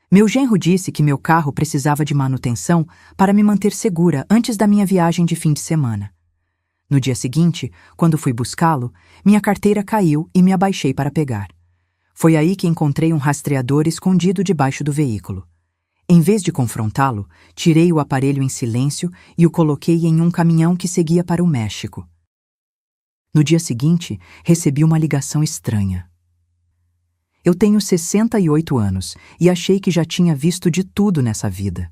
Meu genro disse que meu carro precisava de manutenção para me manter segura antes da minha viagem de fim de semana. No dia seguinte, quando fui buscá-lo, minha carteira caiu e me abaixei para pegar. Foi aí que encontrei um rastreador escondido debaixo do veículo. Em vez de confrontá-lo, tirei o aparelho em silêncio e o coloquei em um caminhão que seguia para o México. No dia seguinte, recebi uma ligação estranha. Eu tenho 68 anos e achei que já tinha visto de tudo nessa vida.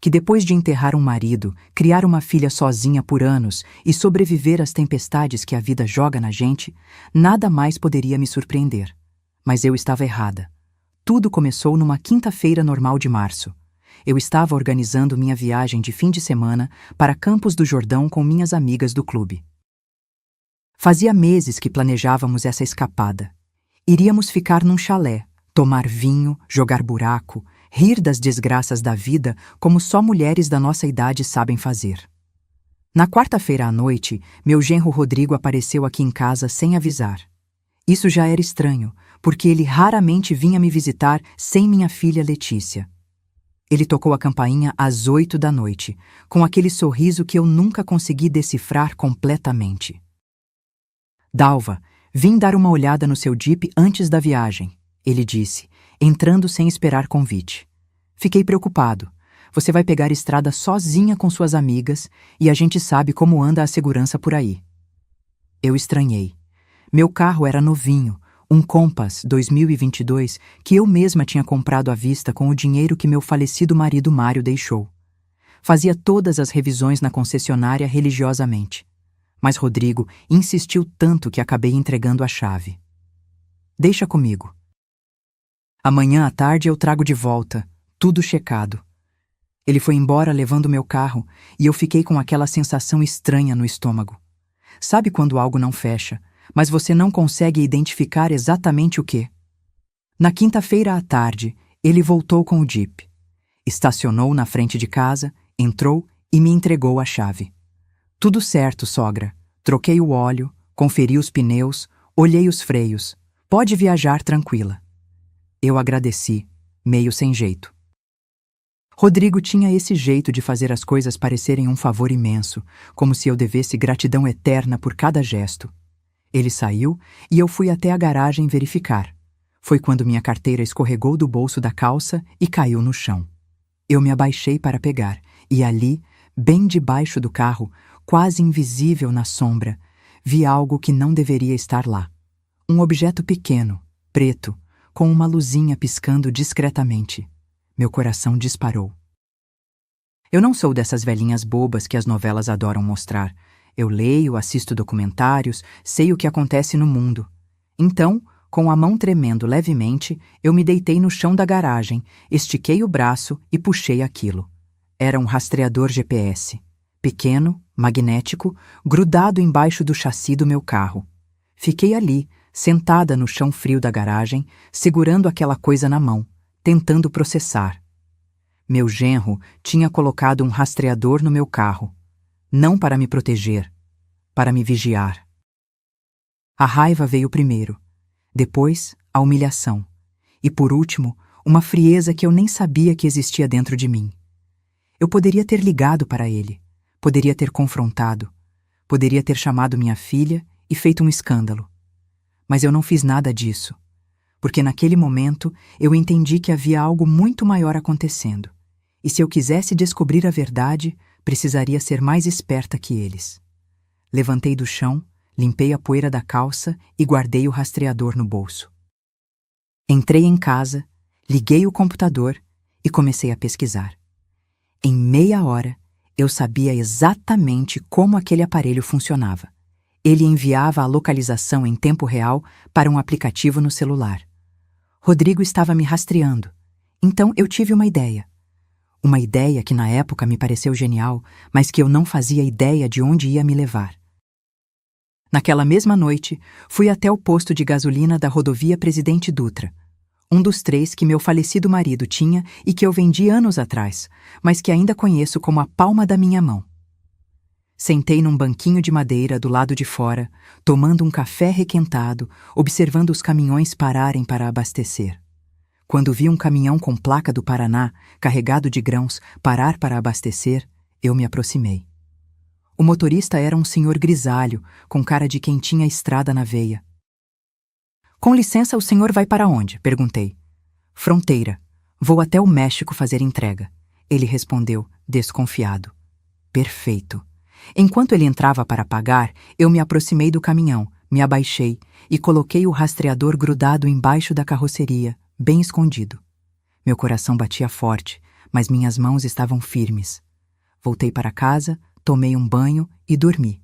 Que depois de enterrar um marido, criar uma filha sozinha por anos e sobreviver às tempestades que a vida joga na gente, nada mais poderia me surpreender. Mas eu estava errada. Tudo começou numa quinta-feira normal de março. Eu estava organizando minha viagem de fim de semana para Campos do Jordão com minhas amigas do clube. Fazia meses que planejávamos essa escapada. Iríamos ficar num chalé, tomar vinho, jogar buraco, rir das desgraças da vida como só mulheres da nossa idade sabem fazer. Na quarta-feira à noite, meu genro Rodrigo apareceu aqui em casa sem avisar. Isso já era estranho, porque ele raramente vinha me visitar sem minha filha Letícia. Ele tocou a campainha às 8 da noite, com aquele sorriso que eu nunca consegui decifrar completamente. Dalva, vim dar uma olhada no seu Jeep antes da viagem, ele disse, entrando sem esperar convite. Fiquei preocupado. Você vai pegar estrada sozinha com suas amigas e a gente sabe como anda a segurança por aí. Eu estranhei. Meu carro era novinho, um Compass 2022 que eu mesma tinha comprado à vista com o dinheiro que meu falecido marido Mário deixou. Fazia todas as revisões na concessionária religiosamente. Mas Rodrigo insistiu tanto que acabei entregando a chave. Deixa comigo. Amanhã à tarde eu trago de volta, tudo checado. Ele foi embora levando meu carro e eu fiquei com aquela sensação estranha no estômago. Sabe quando algo não fecha, mas você não consegue identificar exatamente o que? Na quinta-feira à tarde, ele voltou com o Jeep. Estacionou na frente de casa, entrou e me entregou a chave. Tudo certo, sogra. Troquei o óleo, conferi os pneus, olhei os freios. Pode viajar tranquila. Eu agradeci, meio sem jeito. Rodrigo tinha esse jeito de fazer as coisas parecerem um favor imenso, como se eu devesse gratidão eterna por cada gesto. Ele saiu e eu fui até a garagem verificar. Foi quando minha carteira escorregou do bolso da calça e caiu no chão. Eu me abaixei para pegar, e ali, bem debaixo do carro, quase invisível na sombra, vi algo que não deveria estar lá. Um objeto pequeno, preto, com uma luzinha piscando discretamente. Meu coração disparou. Eu não sou dessas velhinhas bobas que as novelas adoram mostrar. Eu leio, assisto documentários, sei o que acontece no mundo. Então, com a mão tremendo levemente, eu me deitei no chão da garagem, estiquei o braço e puxei aquilo. Era um rastreador GPS. Pequeno, magnético, grudado embaixo do chassi do meu carro. Fiquei ali, sentada no chão frio da garagem, segurando aquela coisa na mão, tentando processar. Meu genro tinha colocado um rastreador no meu carro. Não para me proteger, para me vigiar. A raiva veio primeiro, depois a humilhação, e por último, uma frieza que eu nem sabia que existia dentro de mim. Eu poderia ter ligado para ele, poderia ter confrontado, poderia ter chamado minha filha e feito um escândalo. Mas eu não fiz nada disso, porque naquele momento eu entendi que havia algo muito maior acontecendo, e se eu quisesse descobrir a verdade, precisaria ser mais esperta que eles. Levantei do chão, limpei a poeira da calça e guardei o rastreador no bolso. Entrei em casa, liguei o computador e comecei a pesquisar. Em meia hora, eu sabia exatamente como aquele aparelho funcionava. Ele enviava a localização em tempo real para um aplicativo no celular. Rodrigo estava me rastreando. Então eu tive uma ideia. Uma ideia que na época me pareceu genial, mas que eu não fazia ideia de onde ia me levar. Naquela mesma noite, fui até o posto de gasolina da rodovia Presidente Dutra, um dos 3 que meu falecido marido tinha e que eu vendi anos atrás, mas que ainda conheço como a palma da minha mão. Sentei num banquinho de madeira do lado de fora, tomando um café requentado, observando os caminhões pararem para abastecer. Quando vi um caminhão com placa do Paraná, carregado de grãos, parar para abastecer, eu me aproximei. O motorista era um senhor grisalho, com cara de quem tinha estrada na veia. Com licença, o senhor vai para onde? Perguntei. Fronteira. Vou até o México fazer entrega. Ele respondeu, desconfiado. Perfeito. Enquanto ele entrava para pagar, eu me aproximei do caminhão, me abaixei e coloquei o rastreador grudado embaixo da carroceria, bem escondido. Meu coração batia forte, mas minhas mãos estavam firmes. Voltei para casa, tomei um banho e dormi.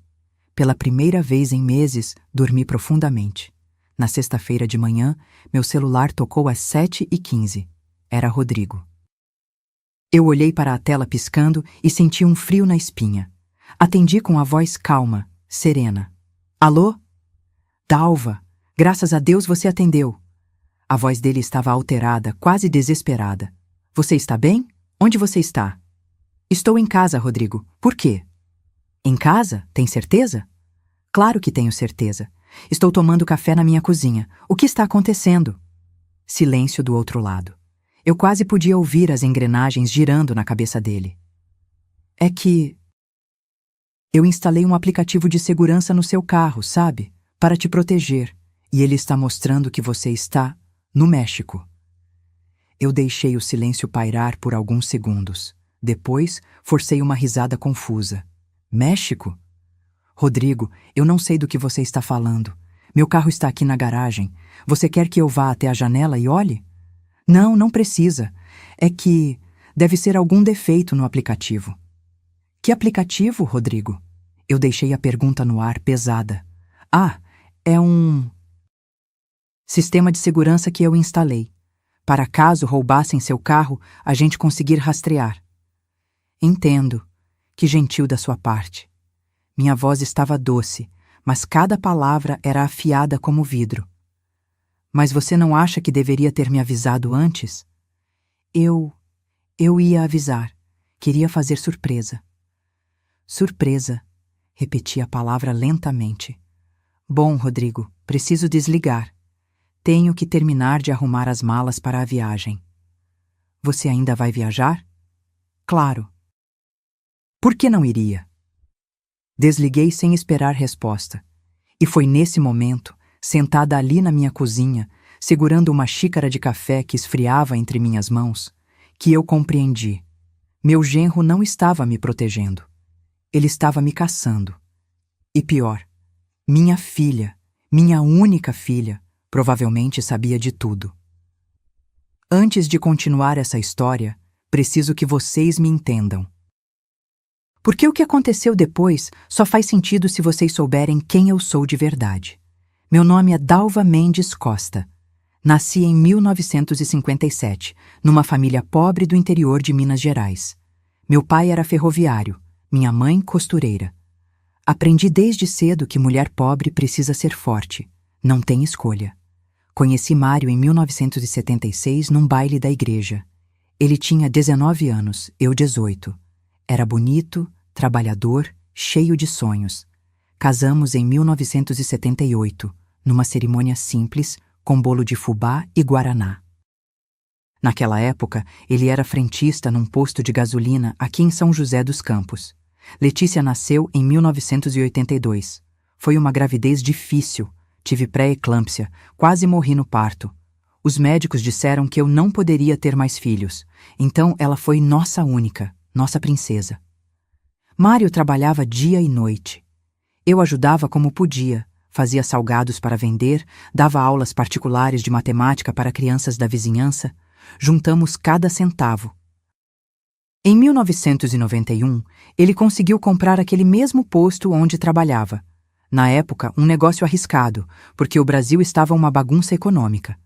Pela primeira vez em meses, dormi profundamente. Na sexta-feira de manhã, meu celular tocou às 7h15. Era Rodrigo. Eu olhei para a tela piscando e senti um frio na espinha. Atendi com a voz calma, serena. Alô? Dalva, graças a Deus você atendeu. A voz dele estava alterada, quase desesperada. Você está bem? Onde você está? Estou em casa, Rodrigo. Por quê? Em casa? Tem certeza? Claro que tenho certeza. Estou tomando café na minha cozinha. O que está acontecendo? Silêncio do outro lado. Eu quase podia ouvir as engrenagens girando na cabeça dele. É que eu instalei um aplicativo de segurança no seu carro, sabe? Para te proteger. E ele está mostrando que você está no México. Eu deixei o silêncio pairar por alguns segundos. Depois, forcei uma risada confusa. México? Rodrigo, eu não sei do que você está falando. Meu carro está aqui na garagem. Você quer que eu vá até a janela e olhe? Não, não precisa. É que deve ser algum defeito no aplicativo. Que aplicativo, Rodrigo? Eu deixei a pergunta no ar, pesada. Ah, é um sistema de segurança que eu instalei. Para caso roubassem seu carro, a gente conseguir rastrear. Entendo. Que gentil da sua parte. Minha voz estava doce, mas cada palavra era afiada como vidro. Mas você não acha que deveria ter me avisado antes? Eu ia avisar. Queria fazer surpresa. Surpresa. Repeti a palavra lentamente. Bom, Rodrigo, preciso desligar. Tenho que terminar de arrumar as malas para a viagem. Você ainda vai viajar? Claro. Por que não iria? Desliguei sem esperar resposta. E foi nesse momento, sentada ali na minha cozinha, segurando uma xícara de café que esfriava entre minhas mãos, que eu compreendi. Meu genro não estava me protegendo. Ele estava me caçando. E pior, minha filha, minha única filha, provavelmente sabia de tudo. Antes de continuar essa história, preciso que vocês me entendam. Porque o que aconteceu depois só faz sentido se vocês souberem quem eu sou de verdade. Meu nome é Dalva Mendes Costa. Nasci em 1957, numa família pobre do interior de Minas Gerais. Meu pai era ferroviário, minha mãe costureira. Aprendi desde cedo que mulher pobre precisa ser forte, não tem escolha. Conheci Mário em 1976 num baile da igreja. Ele tinha 19 anos, eu 18. Era bonito, trabalhador, cheio de sonhos. Casamos em 1978, numa cerimônia simples, com bolo de fubá e guaraná. Naquela época, ele era frentista num posto de gasolina aqui em São José dos Campos. Letícia nasceu em 1982. Foi uma gravidez difícil. Tive pré-eclâmpsia, quase morri no parto. Os médicos disseram que eu não poderia ter mais filhos, então ela foi nossa única, nossa princesa. Mário trabalhava dia e noite. Eu ajudava como podia, fazia salgados para vender, dava aulas particulares de matemática para crianças da vizinhança. Juntamos cada centavo. Em 1991, ele conseguiu comprar aquele mesmo posto onde trabalhava. Na época, um negócio arriscado, porque o Brasil estava uma bagunça econômica.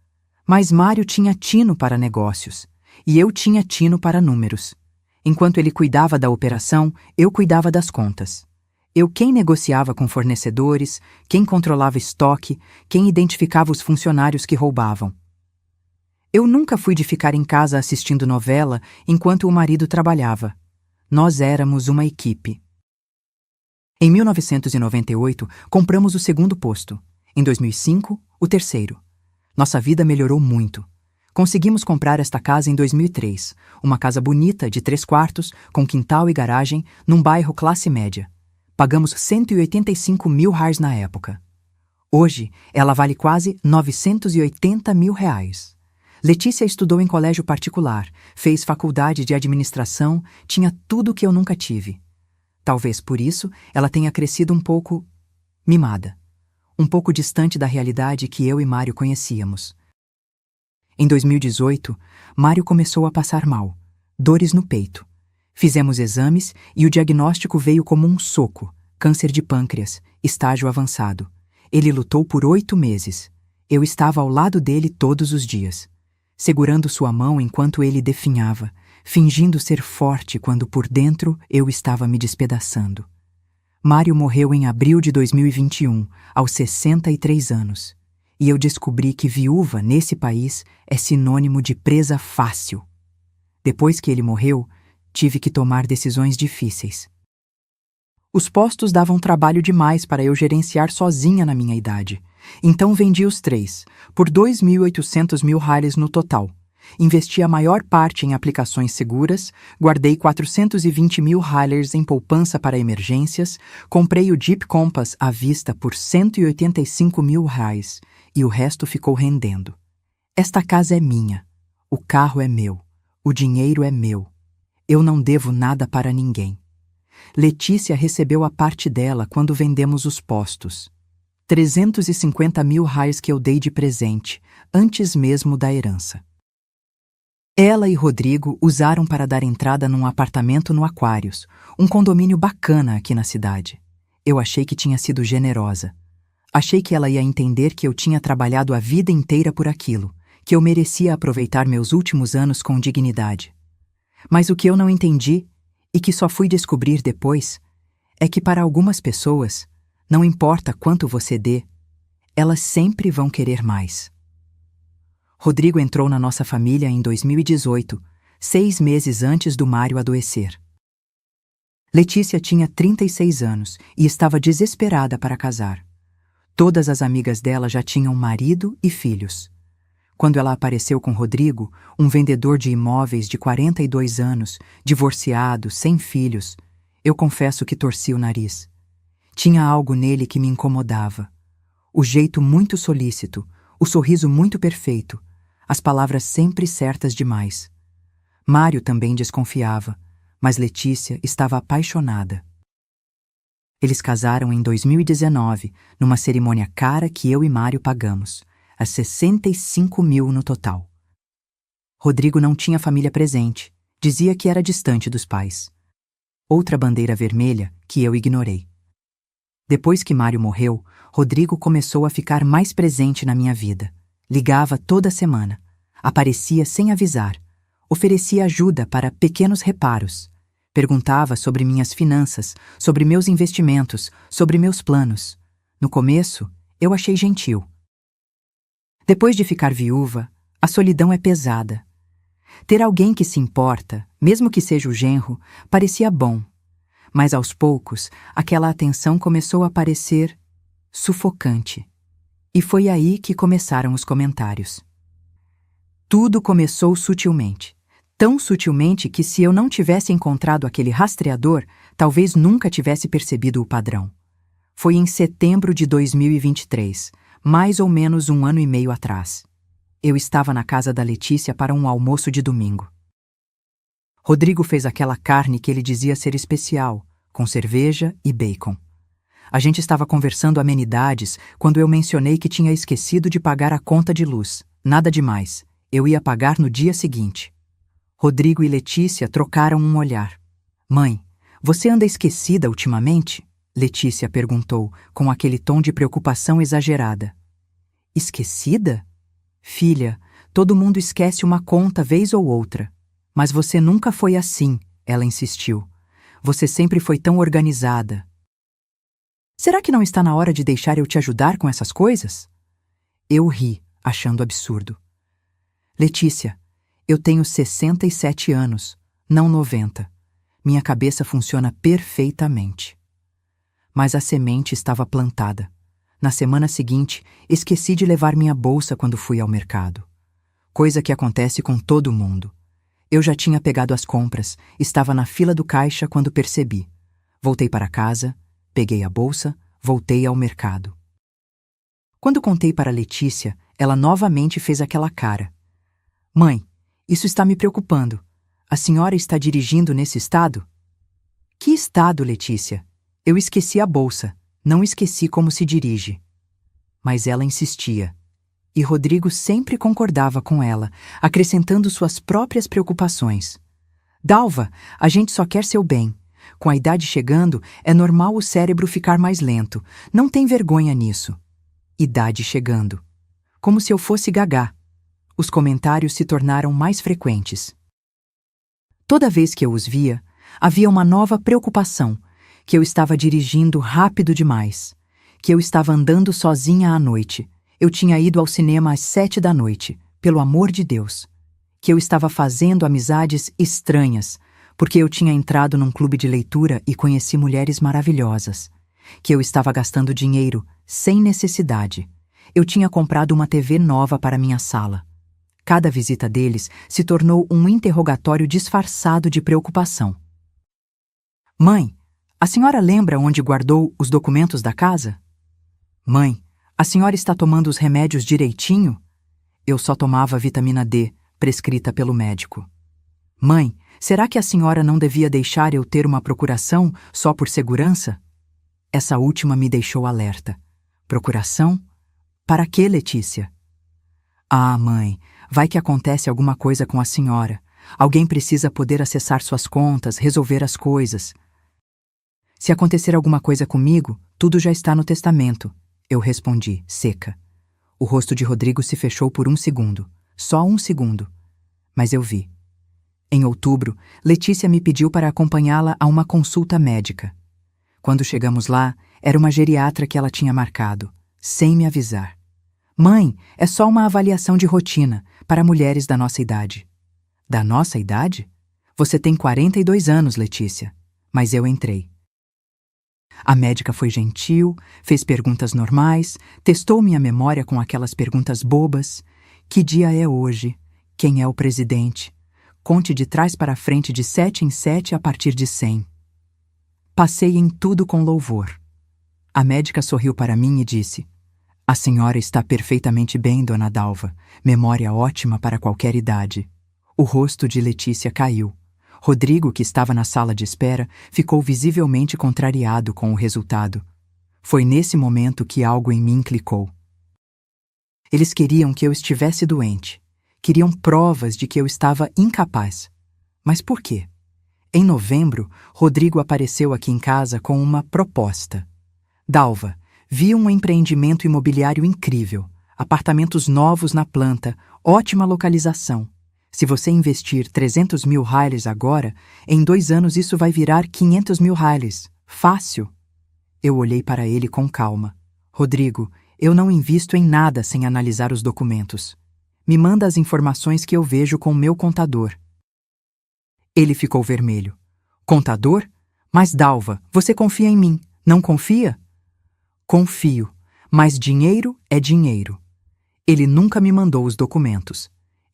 Mas Mário tinha tino para negócios, e eu tinha tino para números. Enquanto ele cuidava da operação, eu cuidava das contas. Eu quem negociava com fornecedores, quem controlava estoque, quem identificava os funcionários que roubavam. Eu nunca fui de ficar em casa assistindo novela enquanto o marido trabalhava. Nós éramos uma equipe. Em 1998, compramos o segundo posto. Em 2005, o terceiro. Nossa vida melhorou muito. Conseguimos comprar esta casa em 2003, uma casa bonita de 3 quartos, com quintal e garagem, num bairro classe média. Pagamos R$ 185.000 na época. Hoje, ela vale quase R$ 980.000. Letícia estudou em colégio particular, fez faculdade de administração, tinha tudo que eu nunca tive. Talvez por isso ela tenha crescido um pouco mimada, um pouco distante da realidade que eu e Mário conhecíamos. Em 2018, Mário começou a passar mal, dores no peito. Fizemos exames e o diagnóstico veio como um soco: câncer de pâncreas, estágio avançado. Ele lutou por 8 meses. Eu estava ao lado dele todos os dias, segurando sua mão enquanto ele definhava, fingindo ser forte quando por dentro eu estava me despedaçando. Mário morreu em abril de 2021, aos 63 anos. E eu descobri que viúva nesse país é sinônimo de presa fácil. Depois que ele morreu, tive que tomar decisões difíceis. Os postos davam trabalho demais para eu gerenciar sozinha na minha idade. Então vendi os 3, por R$ 2.800.000 no total. Investi a maior parte em aplicações seguras, guardei R$ 420.000 em poupança para emergências, comprei o Jeep Compass à vista por R$ 185.000 e o resto ficou rendendo. Esta casa é minha, o carro é meu, o dinheiro é meu. Eu não devo nada para ninguém. Letícia recebeu a parte dela quando vendemos os postos. R$ 350.000 que eu dei de presente, antes mesmo da herança. Ela e Rodrigo usaram para dar entrada num apartamento no Aquários, um condomínio bacana aqui na cidade. Eu achei que tinha sido generosa. Achei que ela ia entender que eu tinha trabalhado a vida inteira por aquilo, que eu merecia aproveitar meus últimos anos com dignidade. Mas o que eu não entendi, e que só fui descobrir depois, é que para algumas pessoas, não importa quanto você dê, elas sempre vão querer mais. Rodrigo entrou na nossa família em 2018, 6 meses antes do Mário adoecer. Letícia tinha 36 anos e estava desesperada para casar. Todas as amigas dela já tinham marido e filhos. Quando ela apareceu com Rodrigo, um vendedor de imóveis de 42 anos, divorciado, sem filhos, eu confesso que torci o nariz. Tinha algo nele que me incomodava. O jeito muito solícito, o sorriso muito perfeito, as palavras sempre certas demais. Mário também desconfiava, mas Letícia estava apaixonada. Eles casaram em 2019, numa cerimônia cara que eu e Mário pagamos, a 65.000 no total. Rodrigo não tinha família presente, dizia que era distante dos pais. Outra bandeira vermelha que eu ignorei. Depois que Mário morreu, Rodrigo começou a ficar mais presente na minha vida. Ligava toda semana, aparecia sem avisar, oferecia ajuda para pequenos reparos, perguntava sobre minhas finanças, sobre meus investimentos, sobre meus planos. No começo, eu achei gentil. Depois de ficar viúva, a solidão é pesada. Ter alguém que se importa, mesmo que seja o genro, parecia bom. Mas aos poucos, aquela atenção começou a parecer sufocante. E foi aí que começaram os comentários. Tudo começou sutilmente. Tão sutilmente que se eu não tivesse encontrado aquele rastreador, talvez nunca tivesse percebido o padrão. Foi em setembro de 2023, mais ou menos 1 ano e meio atrás. Eu estava na casa da Letícia para um almoço de domingo. Rodrigo fez aquela carne que ele dizia ser especial, com cerveja e bacon. A gente estava conversando amenidades quando eu mencionei que tinha esquecido de pagar a conta de luz. Nada demais. Eu ia pagar no dia seguinte. Rodrigo e Letícia trocaram um olhar. Mãe, você anda esquecida ultimamente? Letícia perguntou, com aquele tom de preocupação exagerada. Esquecida? Filha, todo mundo esquece uma conta vez ou outra. Mas você nunca foi assim, ela insistiu. Você sempre foi tão organizada. Será que não está na hora de deixar eu te ajudar com essas coisas? Eu ri, achando absurdo. Letícia, eu tenho 67 anos, não 90. Minha cabeça funciona perfeitamente. Mas a semente estava plantada. Na semana seguinte, esqueci de levar minha bolsa quando fui ao mercado. coisa que acontece com todo mundo. Eu já tinha pegado as compras, estava na fila do caixa quando percebi. Voltei para casa, peguei a bolsa, voltei ao mercado. Quando contei para Letícia, ela novamente fez aquela cara. Mãe, isso está me preocupando. A senhora está dirigindo nesse estado? Que estado, Letícia? Eu esqueci a bolsa, não esqueci como se dirige. Mas ela insistia. E Rodrigo sempre concordava com ela, acrescentando suas próprias preocupações. Dalva, a gente só quer seu bem. Com a idade chegando, é normal o cérebro ficar mais lento. Não tem vergonha nisso. Idade chegando. Como se eu fosse gagá. Os comentários se tornaram mais frequentes. Toda vez que eu os via, havia uma nova preocupação, que eu estava dirigindo rápido demais, que eu estava andando sozinha à noite. Eu tinha ido ao cinema às 7 da noite, pelo amor de Deus. Que eu estava fazendo amizades estranhas, porque eu tinha entrado num clube de leitura e conheci mulheres maravilhosas. Que eu estava gastando dinheiro, sem necessidade. Eu tinha comprado uma TV nova para minha sala. Cada visita deles se tornou um interrogatório disfarçado de preocupação. Mãe, a senhora lembra onde guardou os documentos da casa? Mãe, a senhora está tomando os remédios direitinho? Eu só tomava vitamina D, prescrita pelo médico. Mãe, será que a senhora não devia deixar eu ter uma procuração só por segurança? Essa última me deixou alerta. Procuração? Para quê, Letícia? Ah, mãe, vai que acontece alguma coisa com a senhora. Alguém precisa poder acessar suas contas, resolver as coisas. Se acontecer alguma coisa comigo, tudo já está no testamento. Eu respondi, seca. O rosto de Rodrigo se fechou por um segundo. Só um segundo. Mas eu vi. Em outubro, Letícia me pediu para acompanhá-la a uma consulta médica. Quando chegamos lá, era uma geriatra que ela tinha marcado, sem me avisar. Mãe, é só uma avaliação de rotina para mulheres da nossa idade. Da nossa idade? Você tem 42 anos, Letícia. Mas eu entrei. A médica foi gentil, fez perguntas normais, testou minha memória com aquelas perguntas bobas. Que dia é hoje? Quem é o presidente? Conte de trás para frente de 7 em 7 a partir de 100. Passei em tudo com louvor. A médica sorriu para mim e disse: A senhora está perfeitamente bem, dona Dalva. Memória ótima para qualquer idade. O rosto de Letícia caiu. Rodrigo, que estava na sala de espera, ficou visivelmente contrariado com o resultado. Foi nesse momento que algo em mim clicou. Eles queriam que eu estivesse doente. Queriam provas de que eu estava incapaz. Mas por quê? Em novembro, Rodrigo apareceu aqui em casa com uma proposta. Dalva, vi um empreendimento imobiliário incrível. Apartamentos novos na planta, ótima localização. Se você investir 300 mil reais agora, em 2 anos isso vai virar 500 mil reais. Fácil. Eu olhei para ele com calma. Rodrigo, eu não invisto em nada sem analisar os documentos. Me manda as informações que eu vejo com o meu contador. Ele ficou vermelho. Contador? Mas Dalva, você confia em mim, não confia? Confio, mas dinheiro é dinheiro. Ele nunca me mandou os documentos.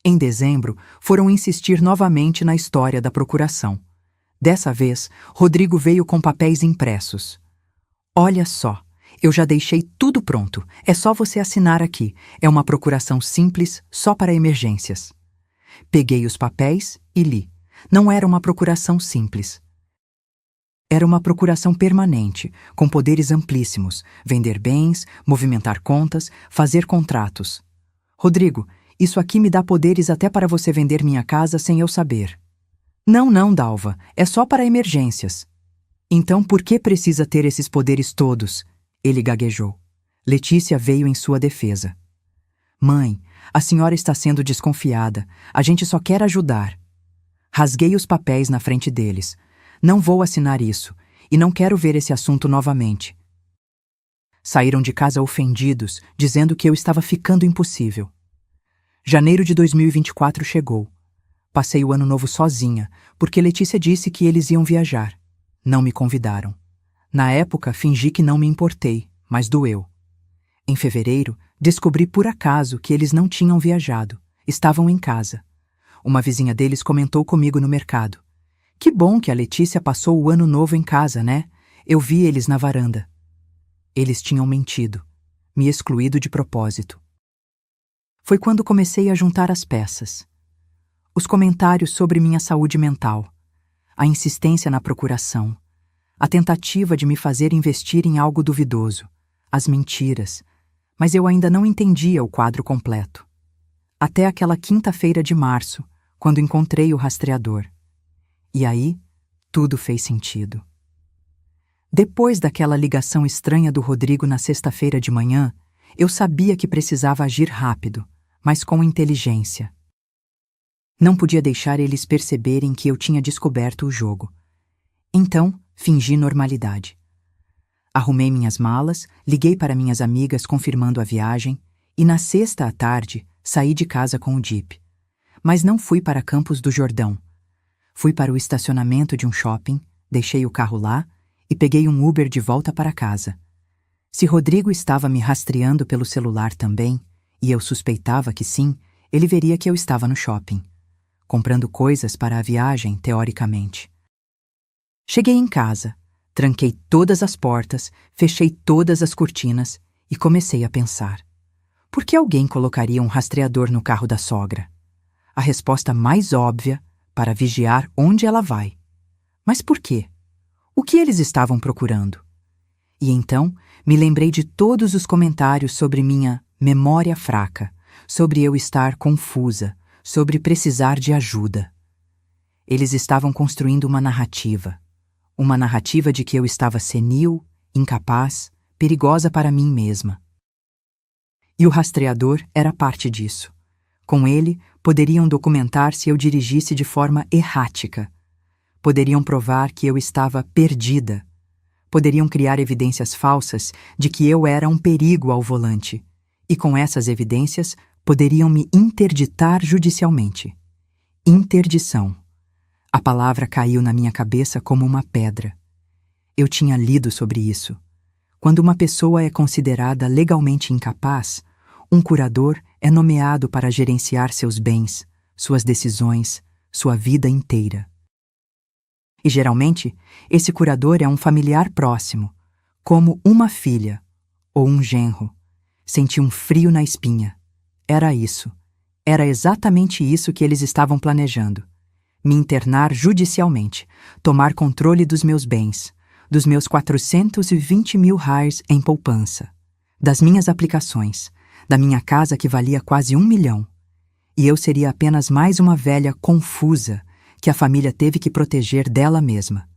Em dezembro, foram insistir novamente na história da procuração. Dessa vez, Rodrigo veio com papéis impressos. Olha só, eu já deixei tudo pronto. É só você assinar aqui. É uma procuração simples, só para emergências. Peguei os papéis e li. Não era uma procuração simples. Era uma procuração permanente, com poderes amplíssimos, vender bens, movimentar contas, fazer contratos. Rodrigo, isso aqui me dá poderes até para você vender minha casa sem eu saber. Não, Dalva, é só para emergências. Então por que precisa ter esses poderes todos? Ele gaguejou. Letícia veio em sua defesa. Mãe, a senhora está sendo desconfiada. A gente só quer ajudar. Rasguei os papéis na frente deles. Não vou assinar isso, e não quero ver esse assunto novamente. Saíram de casa ofendidos, dizendo que eu estava ficando impossível. Janeiro de 2024 chegou. Passei o ano novo sozinha, porque Letícia disse que eles iam viajar. Não me convidaram. Na época, fingi que não me importei, mas doeu. Em fevereiro, descobri por acaso que eles não tinham viajado. Estavam em casa. Uma vizinha deles comentou comigo no mercado. Que bom que a Letícia passou o ano novo em casa, né? Eu vi eles na varanda. Eles tinham mentido, me excluído de propósito. Foi quando comecei a juntar as peças. Os comentários sobre minha saúde mental, a insistência na procuração, a tentativa de me fazer investir em algo duvidoso, as mentiras, mas eu ainda não entendia o quadro completo. Até aquela quinta-feira de março, quando encontrei o rastreador. E aí, tudo fez sentido. Depois daquela ligação estranha do Rodrigo na sexta-feira de manhã, eu sabia que precisava agir rápido, mas com inteligência. Não podia deixar eles perceberem que eu tinha descoberto o jogo. Então, fingi normalidade. Arrumei minhas malas, liguei para minhas amigas confirmando a viagem e na sexta à tarde saí de casa com o Jeep. Mas não fui para Campos do Jordão. Fui para o estacionamento de um shopping, deixei o carro lá e peguei um Uber de volta para casa. Se Rodrigo estava me rastreando pelo celular também, e eu suspeitava que sim, ele veria que eu estava no shopping, comprando coisas para a viagem, teoricamente. Cheguei em casa, tranquei todas as portas, fechei todas as cortinas e comecei a pensar. Por que alguém colocaria um rastreador no carro da sogra? A resposta mais óbvia, para vigiar onde ela vai. Mas por quê? O que eles estavam procurando? E então me lembrei de todos os comentários sobre minha memória fraca, sobre eu estar confusa, sobre precisar de ajuda. Eles estavam construindo uma narrativa de que eu estava senil, incapaz, perigosa para mim mesma. E o rastreador era parte disso. Com ele, poderiam documentar se eu dirigisse de forma errática. Poderiam provar que eu estava perdida. Poderiam criar evidências falsas de que eu era um perigo ao volante. E com essas evidências, poderiam me interditar judicialmente. Interdição. A palavra caiu na minha cabeça como uma pedra. Eu tinha lido sobre isso. Quando uma pessoa é considerada legalmente incapaz, um curador é nomeado para gerenciar seus bens, suas decisões, sua vida inteira. E geralmente, esse curador é um familiar próximo, como uma filha ou um genro. Senti um frio na espinha. Era isso. Era exatamente isso que eles estavam planejando. Me internar judicialmente, tomar controle dos meus bens, dos meus 420 mil reais em poupança, das minhas aplicações, da minha casa que valia quase 1 milhão. E eu seria apenas mais uma velha confusa que a família teve que proteger dela mesma.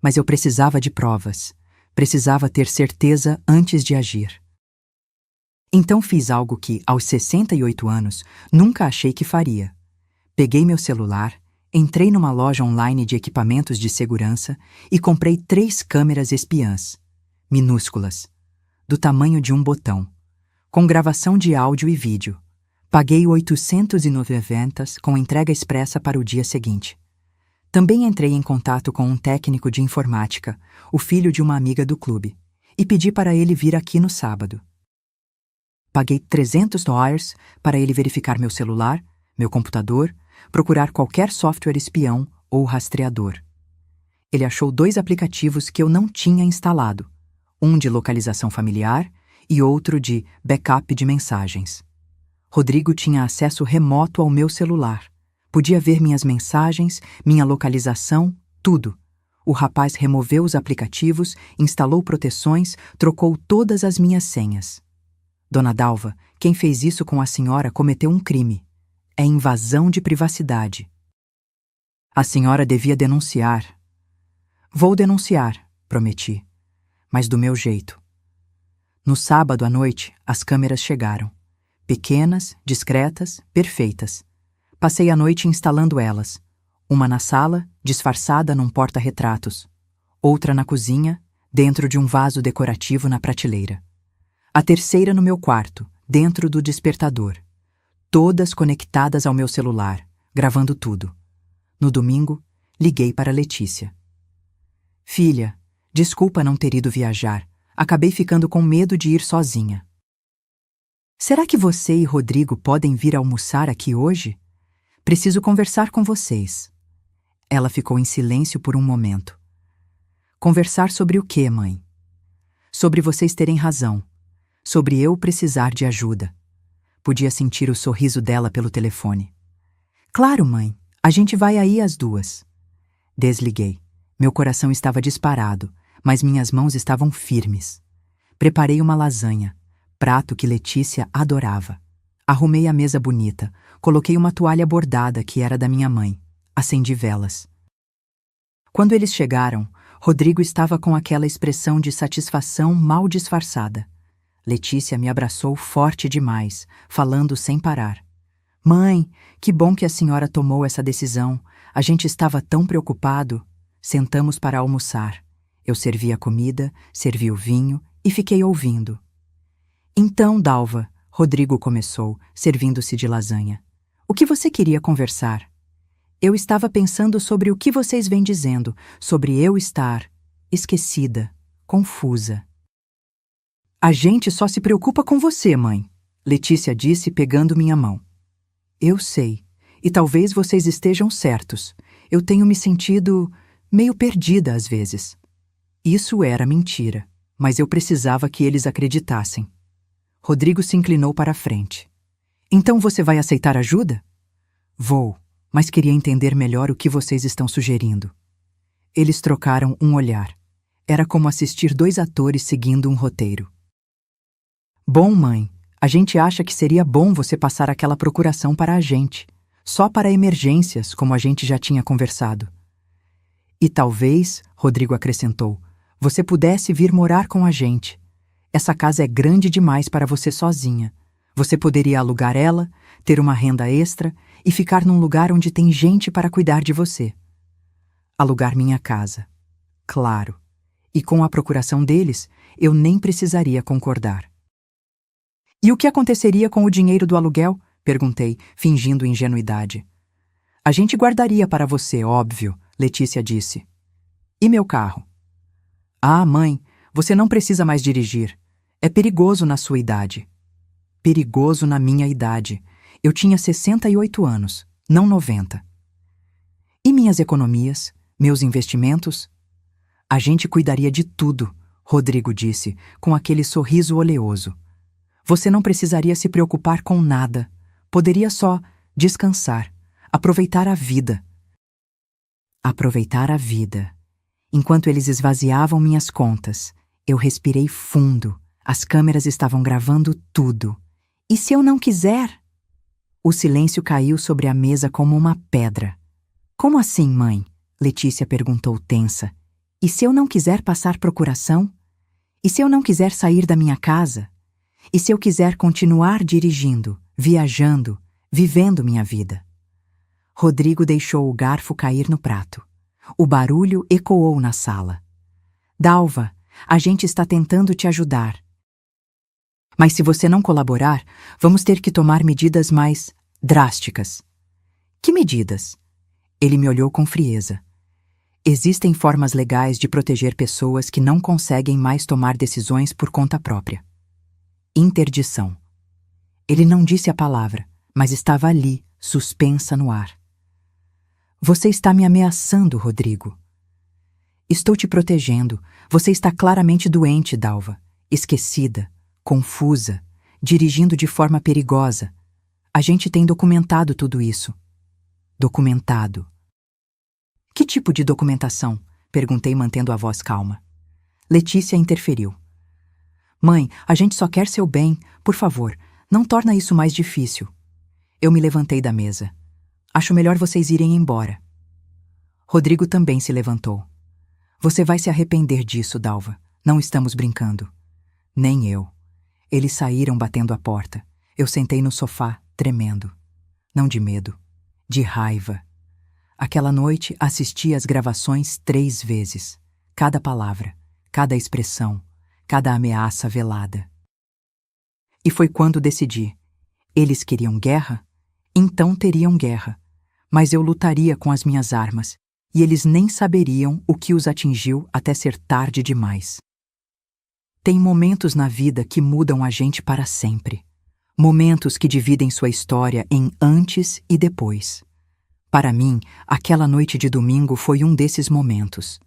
Mas eu precisava de provas, precisava ter certeza antes de agir. Então fiz algo que, aos 68 anos, nunca achei que faria. Peguei meu celular, entrei numa loja online de equipamentos de segurança e comprei 3 câmeras espiãs, minúsculas, do tamanho de um botão, com gravação de áudio e vídeo. Paguei 890 com entrega expressa para o dia seguinte. Também entrei em contato com um técnico de informática, o filho de uma amiga do clube, e pedi para ele vir aqui no sábado. Paguei $300 para ele verificar meu celular, meu computador, procurar qualquer software espião ou rastreador. Ele achou 2 aplicativos que eu não tinha instalado, um de localização familiar e outro de backup de mensagens. Rodrigo tinha acesso remoto ao meu celular. Podia ver minhas mensagens, minha localização, tudo. O rapaz removeu os aplicativos, instalou proteções, trocou todas as minhas senhas. Dona Dalva, quem fez isso com a senhora cometeu um crime. É invasão de privacidade. A senhora devia denunciar. Vou denunciar, prometi, mas do meu jeito. No sábado à noite, as câmeras chegaram. Pequenas, discretas, perfeitas. Passei a noite instalando elas. Uma na sala, disfarçada num porta-retratos. Outra na cozinha, dentro de um vaso decorativo na prateleira. A terceira no meu quarto, dentro do despertador. Todas conectadas ao meu celular, gravando tudo. No domingo, liguei para Letícia. Filha, desculpa não ter ido viajar. Acabei ficando com medo de ir sozinha. Será que você e Rodrigo podem vir almoçar aqui hoje? Preciso conversar com vocês. Ela ficou em silêncio por um momento. Conversar sobre o quê, mãe? Sobre vocês terem razão. Sobre eu precisar de ajuda. Podia sentir o sorriso dela pelo telefone. Claro, mãe. A gente vai aí às 2. Desliguei. Meu coração estava disparado, mas minhas mãos estavam firmes. Preparei uma lasanha, prato que Letícia adorava. Arrumei a mesa bonita, coloquei uma toalha bordada que era da minha mãe. Acendi velas. Quando eles chegaram, Rodrigo estava com aquela expressão de satisfação mal disfarçada. Letícia me abraçou forte demais, falando sem parar. Mãe, que bom que a senhora tomou essa decisão. A gente estava tão preocupado. Sentamos para almoçar. Eu servi a comida, servi o vinho e fiquei ouvindo. Então, Dalva, Rodrigo começou, servindo-se de lasanha. O que você queria conversar? Eu estava pensando sobre o que vocês vêm dizendo, sobre eu estar esquecida, confusa. A gente só se preocupa com você, mãe, Letícia disse pegando minha mão. Eu sei, e talvez vocês estejam certos. Eu tenho me sentido meio perdida às vezes. Isso era mentira, mas eu precisava que eles acreditassem. Rodrigo se inclinou para a frente. Então você vai aceitar ajuda? Vou, mas queria entender melhor o que vocês estão sugerindo. Eles trocaram um olhar. Era como assistir 2 atores seguindo um roteiro. Bom, mãe, a gente acha que seria bom você passar aquela procuração para a gente, só para emergências, como a gente já tinha conversado. E talvez, Rodrigo acrescentou, você pudesse vir morar com a gente. Essa casa é grande demais para você sozinha. Você poderia alugar ela, ter uma renda extra e ficar num lugar onde tem gente para cuidar de você. Alugar minha casa. Claro. E com a procuração deles, eu nem precisaria concordar. E o que aconteceria com o dinheiro do aluguel? Perguntei, fingindo ingenuidade. A gente guardaria para você, óbvio, Letícia disse. E meu carro? Ah, mãe, você não precisa mais dirigir. É perigoso na sua idade. Perigoso na minha idade. Eu tinha 68 anos, não 90. E minhas economias, meus investimentos? A gente cuidaria de tudo, Rodrigo disse, com aquele sorriso oleoso. Você não precisaria se preocupar com nada. Poderia só descansar, aproveitar a vida. Aproveitar a vida. Enquanto eles esvaziavam minhas contas, eu respirei fundo. As câmeras estavam gravando tudo. E se eu não quiser? O silêncio caiu sobre a mesa como uma pedra. Como assim, mãe? Letícia perguntou tensa. E se eu não quiser passar procuração? E se eu não quiser sair da minha casa? E se eu quiser continuar dirigindo, viajando, vivendo minha vida? Rodrigo deixou o garfo cair no prato. O barulho ecoou na sala. Dalva, a gente está tentando te ajudar. Mas se você não colaborar, vamos ter que tomar medidas mais drásticas. Que medidas? Ele me olhou com frieza. Existem formas legais de proteger pessoas que não conseguem mais tomar decisões por conta própria. Interdição. Ele não disse a palavra, mas estava ali, suspensa no ar. Você está me ameaçando, Rodrigo. Estou te protegendo. Você está claramente doente, Dalva. Esquecida, confusa, dirigindo de forma perigosa. A gente tem documentado tudo isso. Documentado. Que tipo de documentação? Perguntei, mantendo a voz calma. Letícia interferiu. Mãe, a gente só quer seu bem. Por favor, não torna isso mais difícil. Eu me levantei da mesa. Acho melhor vocês irem embora. Rodrigo também se levantou. Você vai se arrepender disso, Dalva. Não estamos brincando. Nem eu. Eles saíram batendo a porta. Eu sentei no sofá, tremendo. Não de medo, de raiva. Aquela noite assisti às gravações 3 vezes. Cada palavra, cada expressão, cada ameaça velada. E foi quando decidi. Eles queriam guerra? Então teriam guerra. Mas eu lutaria com as minhas armas, e eles nem saberiam o que os atingiu até ser tarde demais. Tem momentos na vida que mudam a gente para sempre. Momentos que dividem sua história em antes e depois. Para mim, aquela noite de domingo foi um desses momentos.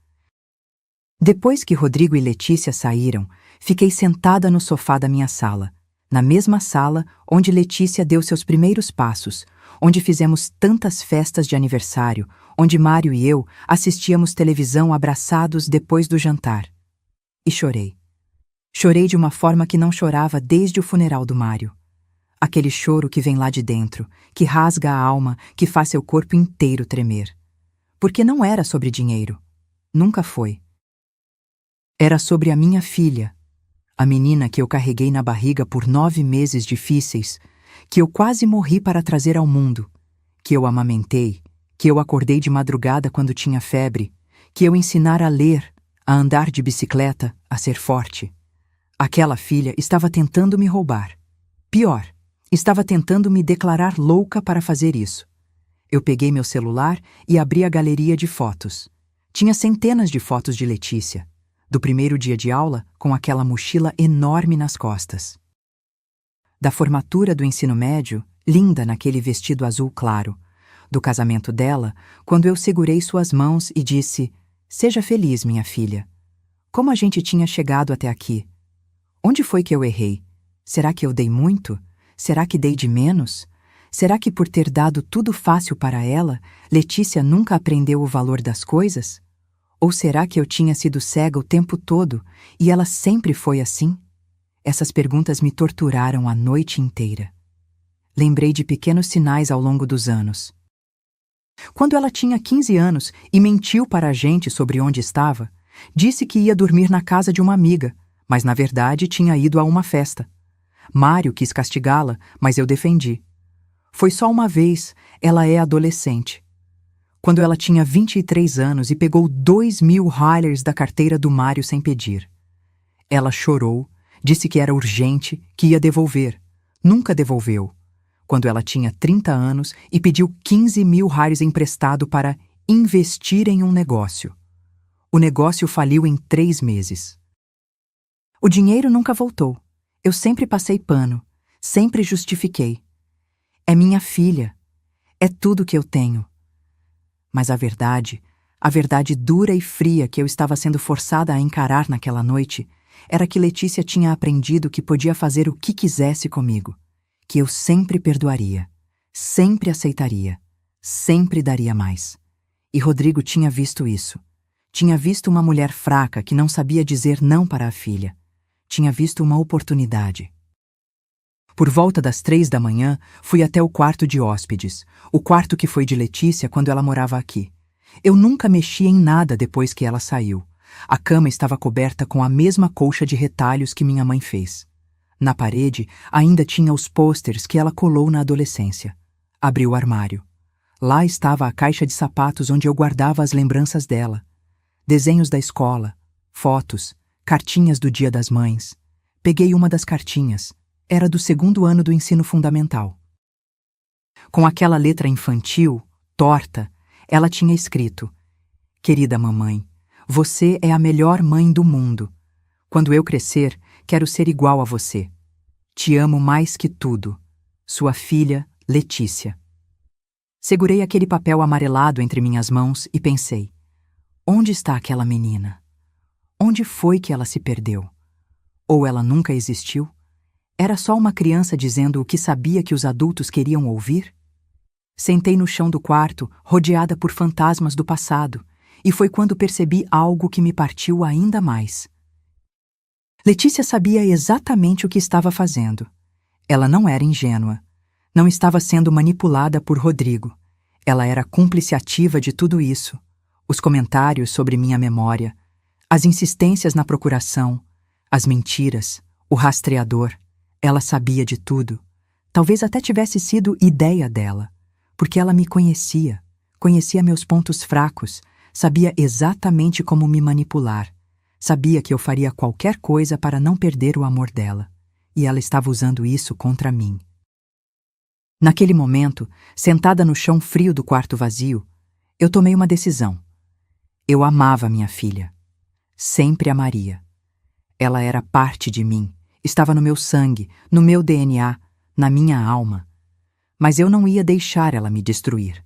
Depois que Rodrigo e Letícia saíram, fiquei sentada no sofá da minha sala, na mesma sala onde Letícia deu seus primeiros passos, onde fizemos tantas festas de aniversário, onde Mário e eu assistíamos televisão abraçados depois do jantar. E chorei. Chorei de uma forma que não chorava desde o funeral do Mário. Aquele choro que vem lá de dentro, que rasga a alma, que faz seu corpo inteiro tremer. Porque não era sobre dinheiro. Nunca foi. Era sobre a minha filha, a menina que eu carreguei na barriga por 9 meses difíceis, que eu quase morri para trazer ao mundo, que eu amamentei, que eu acordei de madrugada quando tinha febre, que eu ensinara a ler, a andar de bicicleta, a ser forte. Aquela filha estava tentando me roubar. Pior, estava tentando me declarar louca para fazer isso. Eu peguei meu celular e abri a galeria de fotos. Tinha centenas de fotos de Letícia, do primeiro dia de aula com aquela mochila enorme nas costas. Da formatura do ensino médio, linda naquele vestido azul claro. Do casamento dela, quando eu segurei suas mãos e disse: "Seja feliz, minha filha." Como a gente tinha chegado até aqui? Onde foi que eu errei? Será que eu dei muito? Será que dei de menos? Será que por ter dado tudo fácil para ela, Letícia nunca aprendeu o valor das coisas? Ou será que eu tinha sido cega o tempo todo e ela sempre foi assim? Essas perguntas me torturaram a noite inteira. Lembrei de pequenos sinais ao longo dos anos. Quando ela tinha 15 anos e mentiu para a gente sobre onde estava, disse que ia dormir na casa de uma amiga, mas na verdade tinha ido a uma festa. Mário quis castigá-la, mas eu defendi. Foi só uma vez, ela é adolescente. Quando ela tinha 23 anos e pegou 2.000 Highlanders da carteira do Mário sem pedir. Ela chorou, disse que era urgente, que ia devolver. Nunca devolveu. Quando ela tinha 30 anos e pediu 15.000 Highlanders emprestado para investir em um negócio. O negócio faliu em 3 meses. O dinheiro nunca voltou. Eu sempre passei pano, sempre justifiquei. É minha filha. É tudo que eu tenho. Mas a verdade dura e fria que eu estava sendo forçada a encarar naquela noite, era que Letícia tinha aprendido que podia fazer o que quisesse comigo, que eu sempre perdoaria, sempre aceitaria, sempre daria mais. E Rodrigo tinha visto isso. Tinha visto uma mulher fraca que não sabia dizer não para a filha. Tinha visto uma oportunidade. Por volta das 3 da manhã, fui até o quarto de hóspedes, o quarto que foi de Letícia quando ela morava aqui. Eu nunca mexi em nada depois que ela saiu. A cama estava coberta com a mesma colcha de retalhos que minha mãe fez. Na parede, ainda tinha os pôsteres que ela colou na adolescência. Abri o armário. Lá estava a caixa de sapatos onde eu guardava as lembranças dela. Desenhos da escola, fotos, cartinhas do Dia das Mães. Peguei uma das cartinhas. Era do 2º ano do ensino fundamental. Com aquela letra infantil, torta, ela tinha escrito: "Querida mamãe, você é a melhor mãe do mundo. Quando eu crescer, quero ser igual a você. Te amo mais que tudo. Sua filha, Letícia." Segurei aquele papel amarelado entre minhas mãos e pensei: onde está aquela menina? Onde foi que ela se perdeu? Ou ela nunca existiu? Era só uma criança dizendo o que sabia que os adultos queriam ouvir? Sentei no chão do quarto, rodeada por fantasmas do passado, e foi quando percebi algo que me partiu ainda mais. Letícia sabia exatamente o que estava fazendo. Ela não era ingênua. Não estava sendo manipulada por Rodrigo. Ela era cúmplice ativa de tudo isso. Os comentários sobre minha memória, as insistências na procuração, as mentiras, o rastreador. Ela sabia de tudo. Talvez até tivesse sido ideia dela, porque ela me conhecia, conhecia meus pontos fracos, sabia exatamente como me manipular, sabia que eu faria qualquer coisa para não perder o amor dela, e ela estava usando isso contra mim. Naquele momento, sentada no chão frio do quarto vazio, eu tomei uma decisão. Eu amava minha filha. Sempre amaria. Ela era parte de mim, estava no meu sangue, no meu DNA, na minha alma. Mas eu não ia deixar ela me destruir.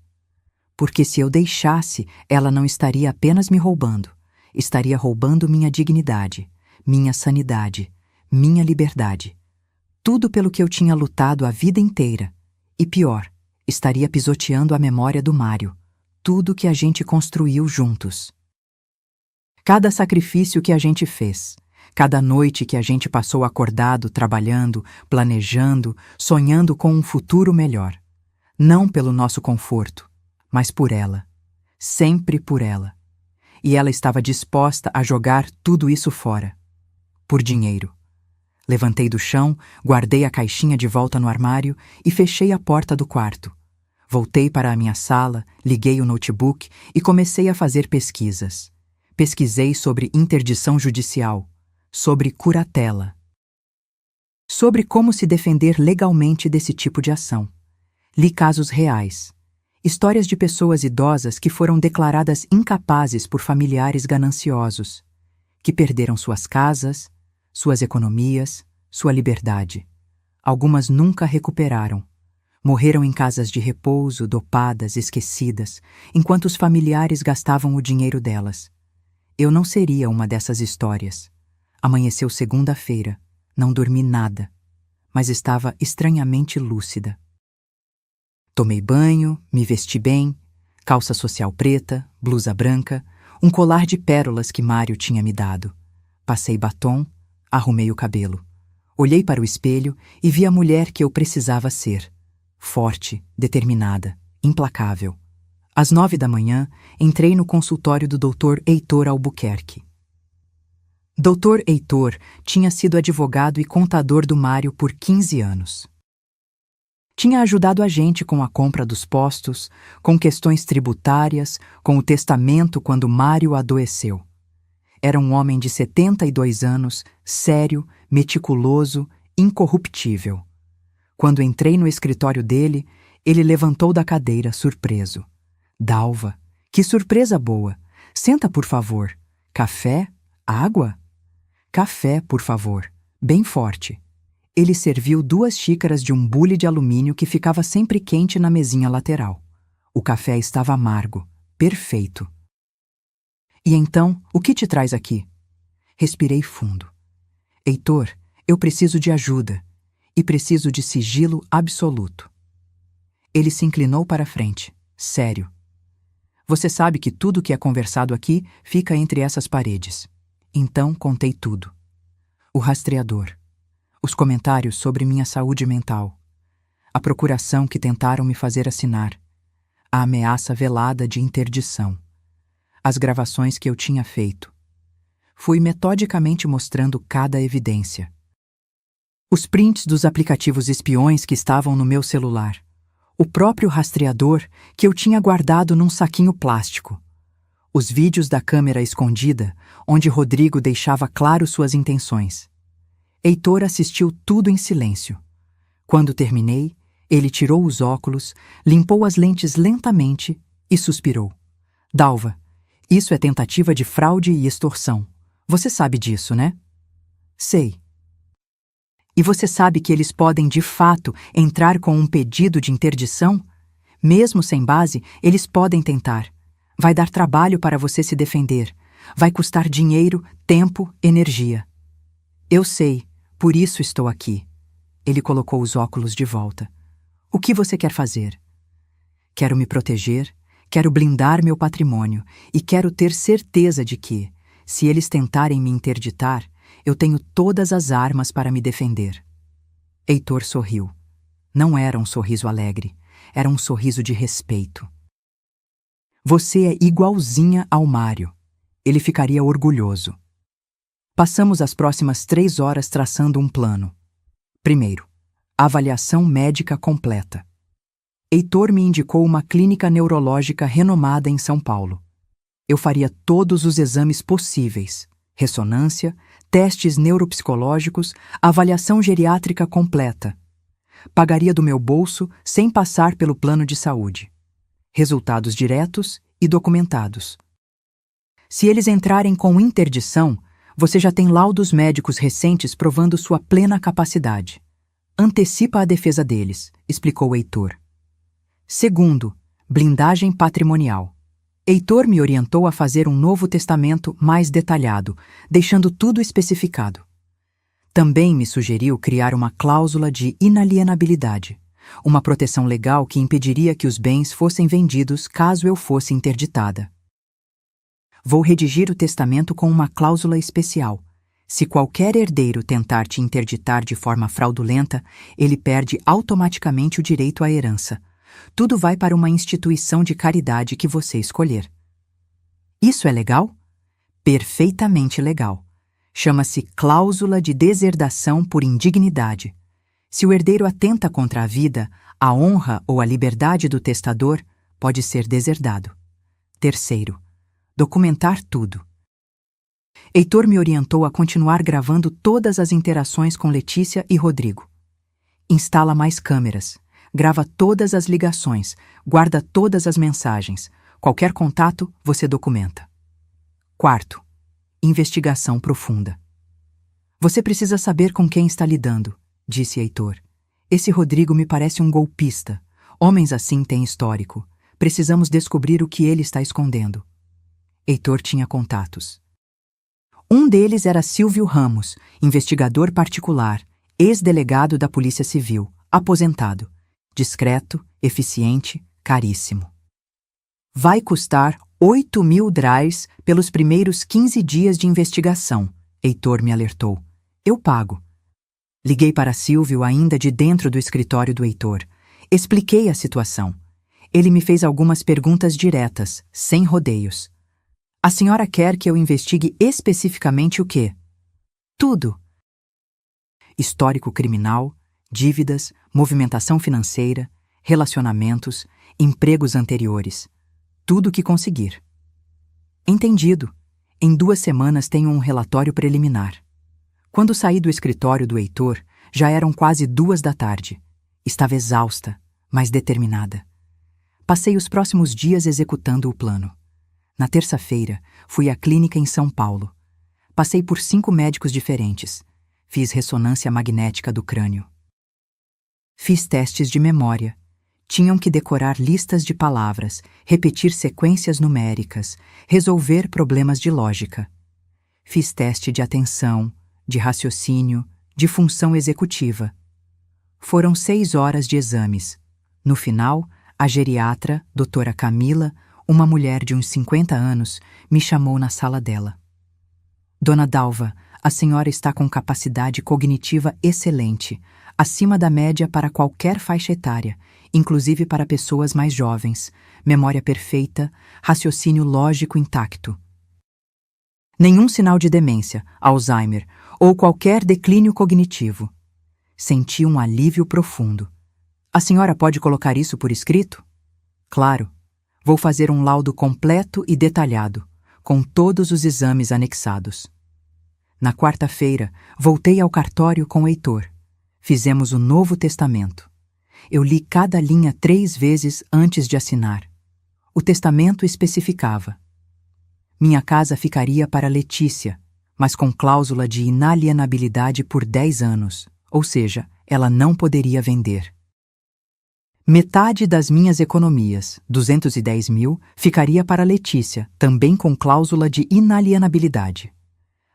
Porque se eu deixasse, ela não estaria apenas me roubando, estaria roubando minha dignidade, minha sanidade, minha liberdade. Tudo pelo que eu tinha lutado a vida inteira. E pior, estaria pisoteando a memória do Mário, tudo que a gente construiu juntos. Cada sacrifício que a gente fez, cada noite que a gente passou acordado, trabalhando, planejando, sonhando com um futuro melhor. Não pelo nosso conforto, mas por ela. Sempre por ela. E ela estava disposta a jogar tudo isso fora. Por dinheiro. Levantei do chão, guardei a caixinha de volta no armário e fechei a porta do quarto. Voltei para a minha sala, liguei o notebook e comecei a fazer pesquisas. Pesquisei sobre interdição judicial, sobre curatela, sobre como se defender legalmente desse tipo de ação. Li casos reais, histórias de pessoas idosas que foram declaradas incapazes por familiares gananciosos, que perderam suas casas, suas economias, sua liberdade. Algumas nunca recuperaram. Morreram em casas de repouso, dopadas, esquecidas, enquanto os familiares gastavam o dinheiro delas. Eu não seria uma dessas histórias. Amanheceu segunda-feira, não dormi nada, mas estava estranhamente lúcida. Tomei banho, me vesti bem, calça social preta, blusa branca, um colar de pérolas que Mário tinha me dado. Passei batom, arrumei o cabelo. Olhei para o espelho e vi a mulher que eu precisava ser. Forte, determinada, implacável. Às 9 da manhã, entrei no consultório do Dr. Heitor Albuquerque. Dr. Heitor tinha sido advogado e contador do Mário por 15 anos. Tinha ajudado a gente com a compra dos postos, com questões tributárias, com o testamento quando Mário adoeceu. Era um homem de 72 anos, sério, meticuloso, incorruptível. Quando entrei no escritório dele, ele levantou da cadeira, surpreso. Dalva, que surpresa boa! Senta, por favor. Café? Água? Café, por favor. Bem forte. Ele serviu 2 xícaras de um bule de alumínio que ficava sempre quente na mesinha lateral. O café estava amargo, perfeito. E então, o que te traz aqui? Respirei fundo. Heitor, eu preciso de ajuda. E preciso de sigilo absoluto. Ele se inclinou para a frente, sério. Você sabe que tudo que é conversado aqui fica entre essas paredes. Então contei tudo. O rastreador. Os comentários sobre minha saúde mental. A procuração que tentaram me fazer assinar. A ameaça velada de interdição. As gravações que eu tinha feito. Fui metodicamente mostrando cada evidência. Os prints dos aplicativos espiões que estavam no meu celular. O próprio rastreador que eu tinha guardado num saquinho plástico. Os vídeos da câmera escondida, onde Rodrigo deixava claro suas intenções. Heitor assistiu tudo em silêncio. Quando terminei, ele tirou os óculos, limpou as lentes lentamente e suspirou. Dalva, isso é tentativa de fraude e extorsão. Você sabe disso, né? Sei. E você sabe que eles podem, de fato, entrar com um pedido de interdição? Mesmo sem base, eles podem tentar. Vai dar trabalho para você se defender. Vai custar dinheiro, tempo, energia. Eu sei, por isso estou aqui. Ele colocou os óculos de volta. O que você quer fazer? Quero me proteger, quero blindar meu patrimônio e quero ter certeza de que, se eles tentarem me interditar, eu tenho todas as armas para me defender. Heitor sorriu. Não era um sorriso alegre, era um sorriso de respeito. Você é igualzinha ao Mário. Ele ficaria orgulhoso. Passamos as próximas 3 horas traçando um plano. Primeiro, avaliação médica completa. Heitor me indicou uma clínica neurológica renomada em São Paulo. Eu faria todos os exames possíveis. Ressonância, testes neuropsicológicos, avaliação geriátrica completa. Pagaria do meu bolso sem passar pelo plano de saúde. Resultados diretos e documentados. Se eles entrarem com interdição, você já tem laudos médicos recentes provando sua plena capacidade. antecipa a defesa deles, explicou Heitor. Segundo, blindagem patrimonial. Heitor me orientou a fazer um novo testamento mais detalhado, deixando tudo especificado. Também me sugeriu criar uma cláusula de inalienabilidade, uma proteção legal que impediria que os bens fossem vendidos caso eu fosse interditada. Vou redigir o testamento com uma cláusula especial. Se qualquer herdeiro tentar te interditar de forma fraudulenta, ele perde automaticamente o direito à herança. Tudo vai para uma instituição de caridade que você escolher. Isso é legal? Perfeitamente legal. Chama-se cláusula de deserdação por indignidade. Se o herdeiro atenta contra a vida, a honra ou a liberdade do testador, pode ser deserdado. Terceiro, documentar tudo. Heitor me orientou a continuar gravando todas as interações com Letícia e Rodrigo. Instala mais câmeras, grava todas as ligações, guarda todas as mensagens. Qualquer contato, você documenta. Quarto, investigação profunda. Você precisa saber com quem está lidando, disse Heitor. Esse Rodrigo me parece um golpista. Homens assim têm histórico. Precisamos descobrir o que ele está escondendo. Heitor tinha contatos. Um deles era Silvio Ramos, investigador particular, ex-delegado da Polícia Civil, aposentado. Discreto, eficiente, caríssimo. Vai custar 8.000 drais pelos primeiros 15 dias de investigação, Heitor me alertou. Eu pago. Liguei para Silvio ainda de dentro do escritório do Heitor. Expliquei a situação. Ele me fez algumas perguntas diretas, sem rodeios. A senhora quer que eu investigue especificamente o quê? Tudo. Histórico criminal, dívidas, movimentação financeira, relacionamentos, empregos anteriores. Tudo o que conseguir. Entendido. Em 2 semanas tenho um relatório preliminar. Quando saí do escritório do Heitor, já eram quase 2 da tarde. Estava exausta, mas determinada. Passei os próximos dias executando o plano. Na terça-feira, fui à clínica em São Paulo. Passei por 5 médicos diferentes. Fiz ressonância magnética do crânio. Fiz testes de memória. Tinham que decorar listas de palavras, repetir sequências numéricas, resolver problemas de lógica. Fiz teste de atenção, de raciocínio, de função executiva. Foram 6 horas de exames. No final, a geriatra, doutora Camila, uma mulher de uns 50 anos, me chamou na sala dela. Dona Dalva, a senhora está com capacidade cognitiva excelente, acima da média para qualquer faixa etária, inclusive para pessoas mais jovens, memória perfeita, raciocínio lógico intacto. Nenhum sinal de demência, Alzheimer ou qualquer declínio cognitivo. Senti um alívio profundo. A senhora pode colocar isso por escrito? Claro. Vou fazer um laudo completo e detalhado, com todos os exames anexados. Na quarta-feira, voltei ao cartório com o Heitor. Fizemos o novo testamento. Eu li cada linha 3 vezes antes de assinar. O testamento especificava: minha casa ficaria para Letícia, mas com cláusula de inalienabilidade por 10 anos, ou seja, ela não poderia vender. Metade das minhas economias, 210.000, ficaria para Letícia, também com cláusula de inalienabilidade.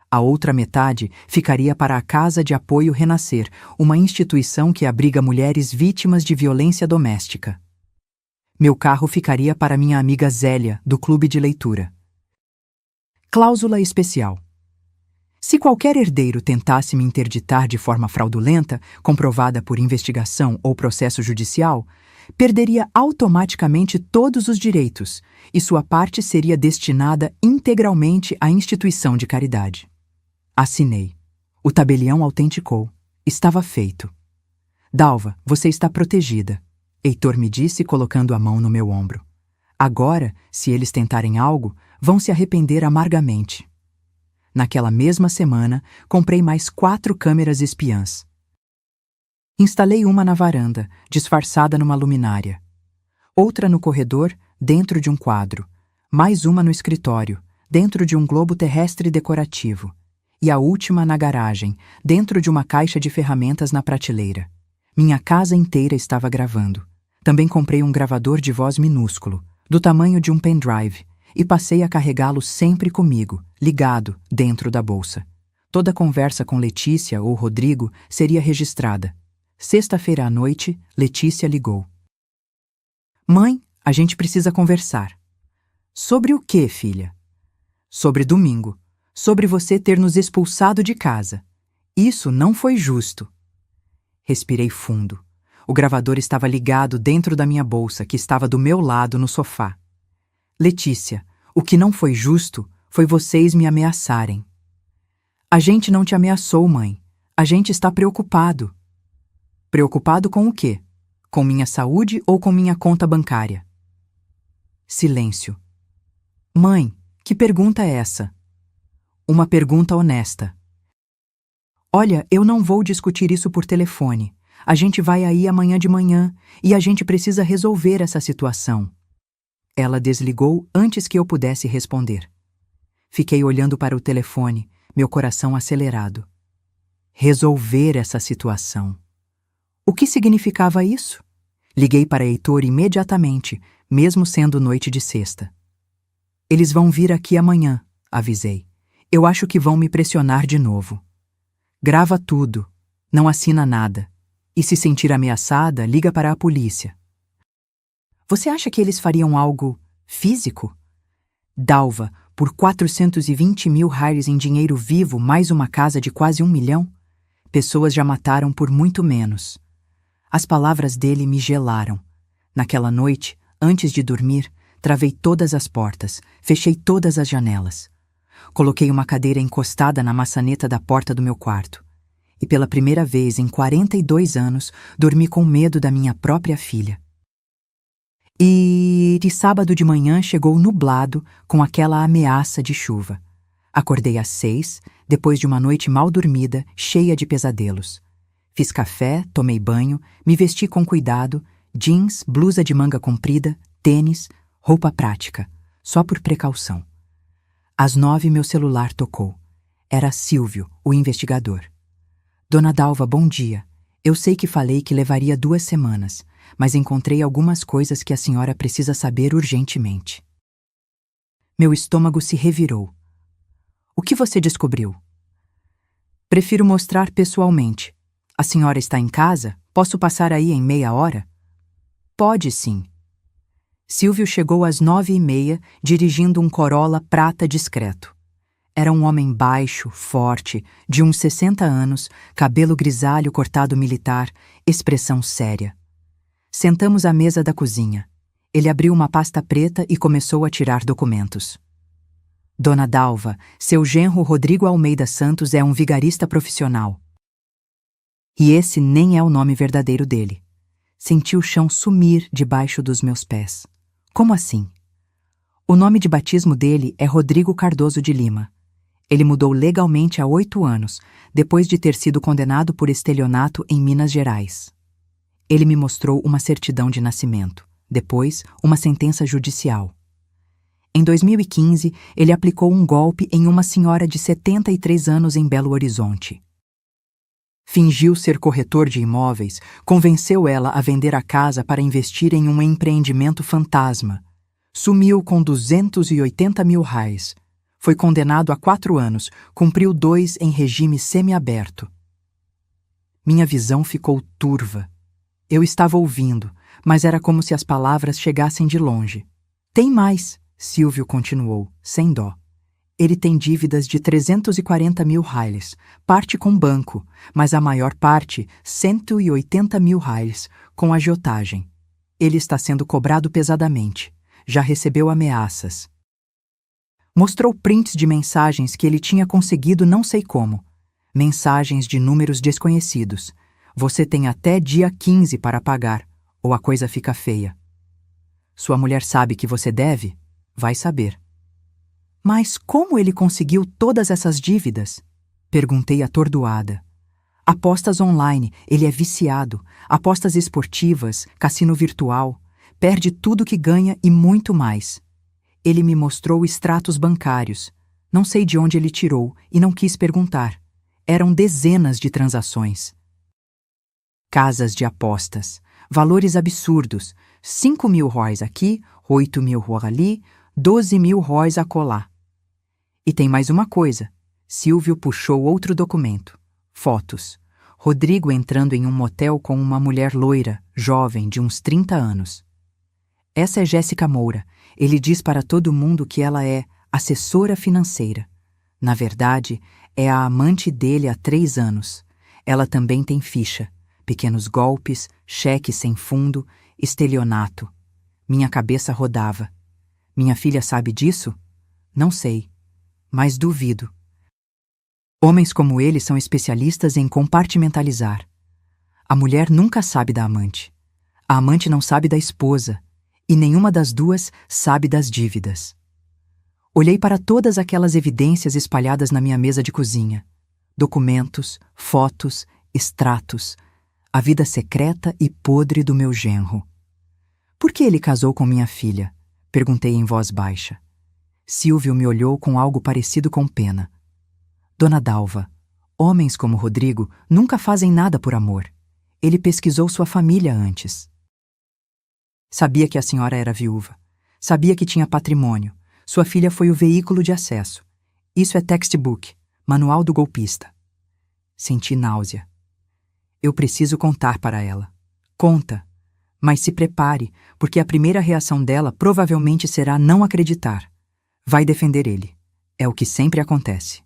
A outra metade ficaria para a Casa de Apoio Renascer, uma instituição que abriga mulheres vítimas de violência doméstica. Meu carro ficaria para minha amiga Zélia, do clube de leitura. Cláusula especial. Se qualquer herdeiro tentasse me interditar de forma fraudulenta, comprovada por investigação ou processo judicial, perderia automaticamente todos os direitos e sua parte seria destinada integralmente à instituição de caridade. Assinei. O tabelião autenticou. Estava feito. Dalva, você está protegida, Heitor me disse colocando a mão no meu ombro. Agora, se eles tentarem algo, vão se arrepender amargamente. Naquela mesma semana, comprei mais 4 câmeras espiãs. Instalei uma na varanda, disfarçada numa luminária. Outra no corredor, dentro de um quadro. Mais uma no escritório, dentro de um globo terrestre decorativo. E a última na garagem, dentro de uma caixa de ferramentas na prateleira. Minha casa inteira estava gravando. Também comprei um gravador de voz minúsculo, do tamanho de um pendrive, e passei a carregá-lo sempre comigo, ligado, dentro da bolsa. Toda conversa com Letícia ou Rodrigo seria registrada. Sexta-feira à noite, Letícia ligou. Mãe, a gente precisa conversar. Sobre o quê, filha? Sobre domingo. Sobre você ter nos expulsado de casa. Isso não foi justo. Respirei fundo. O gravador estava ligado dentro da minha bolsa, que estava do meu lado no sofá. Letícia, o que não foi justo foi vocês me ameaçarem. A gente não te ameaçou, mãe. A gente está preocupado. Preocupado com o quê? Com minha saúde ou com minha conta bancária? Silêncio. Mãe, que pergunta é essa? Uma pergunta honesta. Olha, eu não vou discutir isso por telefone. A gente vai aí amanhã de manhã e a gente precisa resolver essa situação. Ela desligou antes que eu pudesse responder. Fiquei olhando para o telefone, meu coração acelerado. Resolver essa situação. O que significava isso? Liguei para Heitor imediatamente, mesmo sendo noite de sexta. Eles vão vir aqui amanhã, avisei. Eu acho que vão me pressionar de novo. Grava tudo, não assina nada. E se sentir ameaçada, liga para a polícia. Você acha que eles fariam algo físico? Dalva, por 420 mil reais em dinheiro vivo, mais uma casa de quase 1 milhão? Pessoas já mataram por muito menos. As palavras dele me gelaram. Naquela noite, antes de dormir, travei todas as portas, fechei todas as janelas. Coloquei uma cadeira encostada na maçaneta da porta do meu quarto. E pela primeira vez em 42 anos, dormi com medo da minha própria filha. E de sábado de manhã chegou nublado com aquela ameaça de chuva. Acordei às 6, depois de uma noite mal dormida, cheia de pesadelos. Fiz café, tomei banho, me vesti com cuidado, jeans, blusa de manga comprida, tênis, roupa prática, só por precaução. Às 9 meu celular tocou. Era Silvio, o investigador. Dona Dalva, bom dia. Eu sei que falei que levaria 2 semanas, mas encontrei algumas coisas que a senhora precisa saber urgentemente. Meu estômago se revirou. O que você descobriu? Prefiro mostrar pessoalmente. A senhora está em casa? Posso passar aí em meia hora? Pode sim. Silvio chegou às 9h30, dirigindo um Corolla prata discreto. Era um homem baixo, forte, de uns 60 anos, cabelo grisalho cortado militar, expressão séria. Sentamos à mesa da cozinha. Ele abriu uma pasta preta e começou a tirar documentos. Dona Dalva, seu genro Rodrigo Almeida Santos é um vigarista profissional. E esse nem é o nome verdadeiro dele. Senti o chão sumir debaixo dos meus pés. Como assim? O nome de batismo dele é Rodrigo Cardoso de Lima. Ele mudou legalmente há 8 anos, depois de ter sido condenado por estelionato em Minas Gerais. Ele me mostrou uma certidão de nascimento, depois uma sentença judicial. Em 2015, ele aplicou um golpe em uma senhora de 73 anos em Belo Horizonte. Fingiu ser corretor de imóveis, convenceu ela a vender a casa para investir em um empreendimento fantasma. Sumiu com 280 mil reais. Foi condenado a 4 anos, cumpriu 2 em regime semiaberto. Minha visão ficou turva. Eu estava ouvindo, mas era como se as palavras chegassem de longe. Tem mais, Silvio continuou, sem dó. Ele tem dívidas de 340 mil reais, parte com banco, mas a maior parte, 180 mil reais, com agiotagem. Ele está sendo cobrado pesadamente. Já recebeu ameaças. Mostrou prints de mensagens que ele tinha conseguido não sei como. Mensagens de números desconhecidos. Você tem até dia 15 para pagar, ou a coisa fica feia. Sua mulher sabe que você deve? Vai saber. Mas como ele conseguiu todas essas dívidas? Perguntei atordoada. Apostas online, ele é viciado. Apostas esportivas, cassino virtual. Perde tudo que ganha e muito mais. Ele me mostrou extratos bancários. Não sei de onde ele tirou e não quis perguntar. Eram dezenas de transações. Casas de apostas, valores absurdos, 5.000 róis aqui, 8.000 róis ali, 12.000 róis acolá. E tem mais uma coisa. Silvio puxou outro documento. Fotos. Rodrigo entrando em um motel com uma mulher loira, jovem, de uns 30 anos. Essa é Jéssica Moura. Ele diz para todo mundo que ela é assessora financeira. Na verdade, é a amante dele há 3 anos. Ela também tem ficha. Pequenos golpes, cheques sem fundo, estelionato. Minha cabeça rodava. Minha filha sabe disso? Não sei, mas duvido. Homens como ele são especialistas em compartimentalizar. A mulher nunca sabe da amante. A amante não sabe da esposa. E nenhuma das duas sabe das dívidas. Olhei para todas aquelas evidências espalhadas na minha mesa de cozinha. Documentos, fotos, extratos. A vida secreta e podre do meu genro. Por que ele casou com minha filha? Perguntei em voz baixa. Silvio me olhou com algo parecido com pena. Dona Dalva, homens como Rodrigo nunca fazem nada por amor. Ele pesquisou sua família antes. Sabia que a senhora era viúva. Sabia que tinha patrimônio. Sua filha foi o veículo de acesso. Isso é textbook, manual do golpista. Senti náusea. Eu preciso contar para ela. Conta. Mas se prepare, porque a primeira reação dela provavelmente será não acreditar. Vai defender ele. É o que sempre acontece.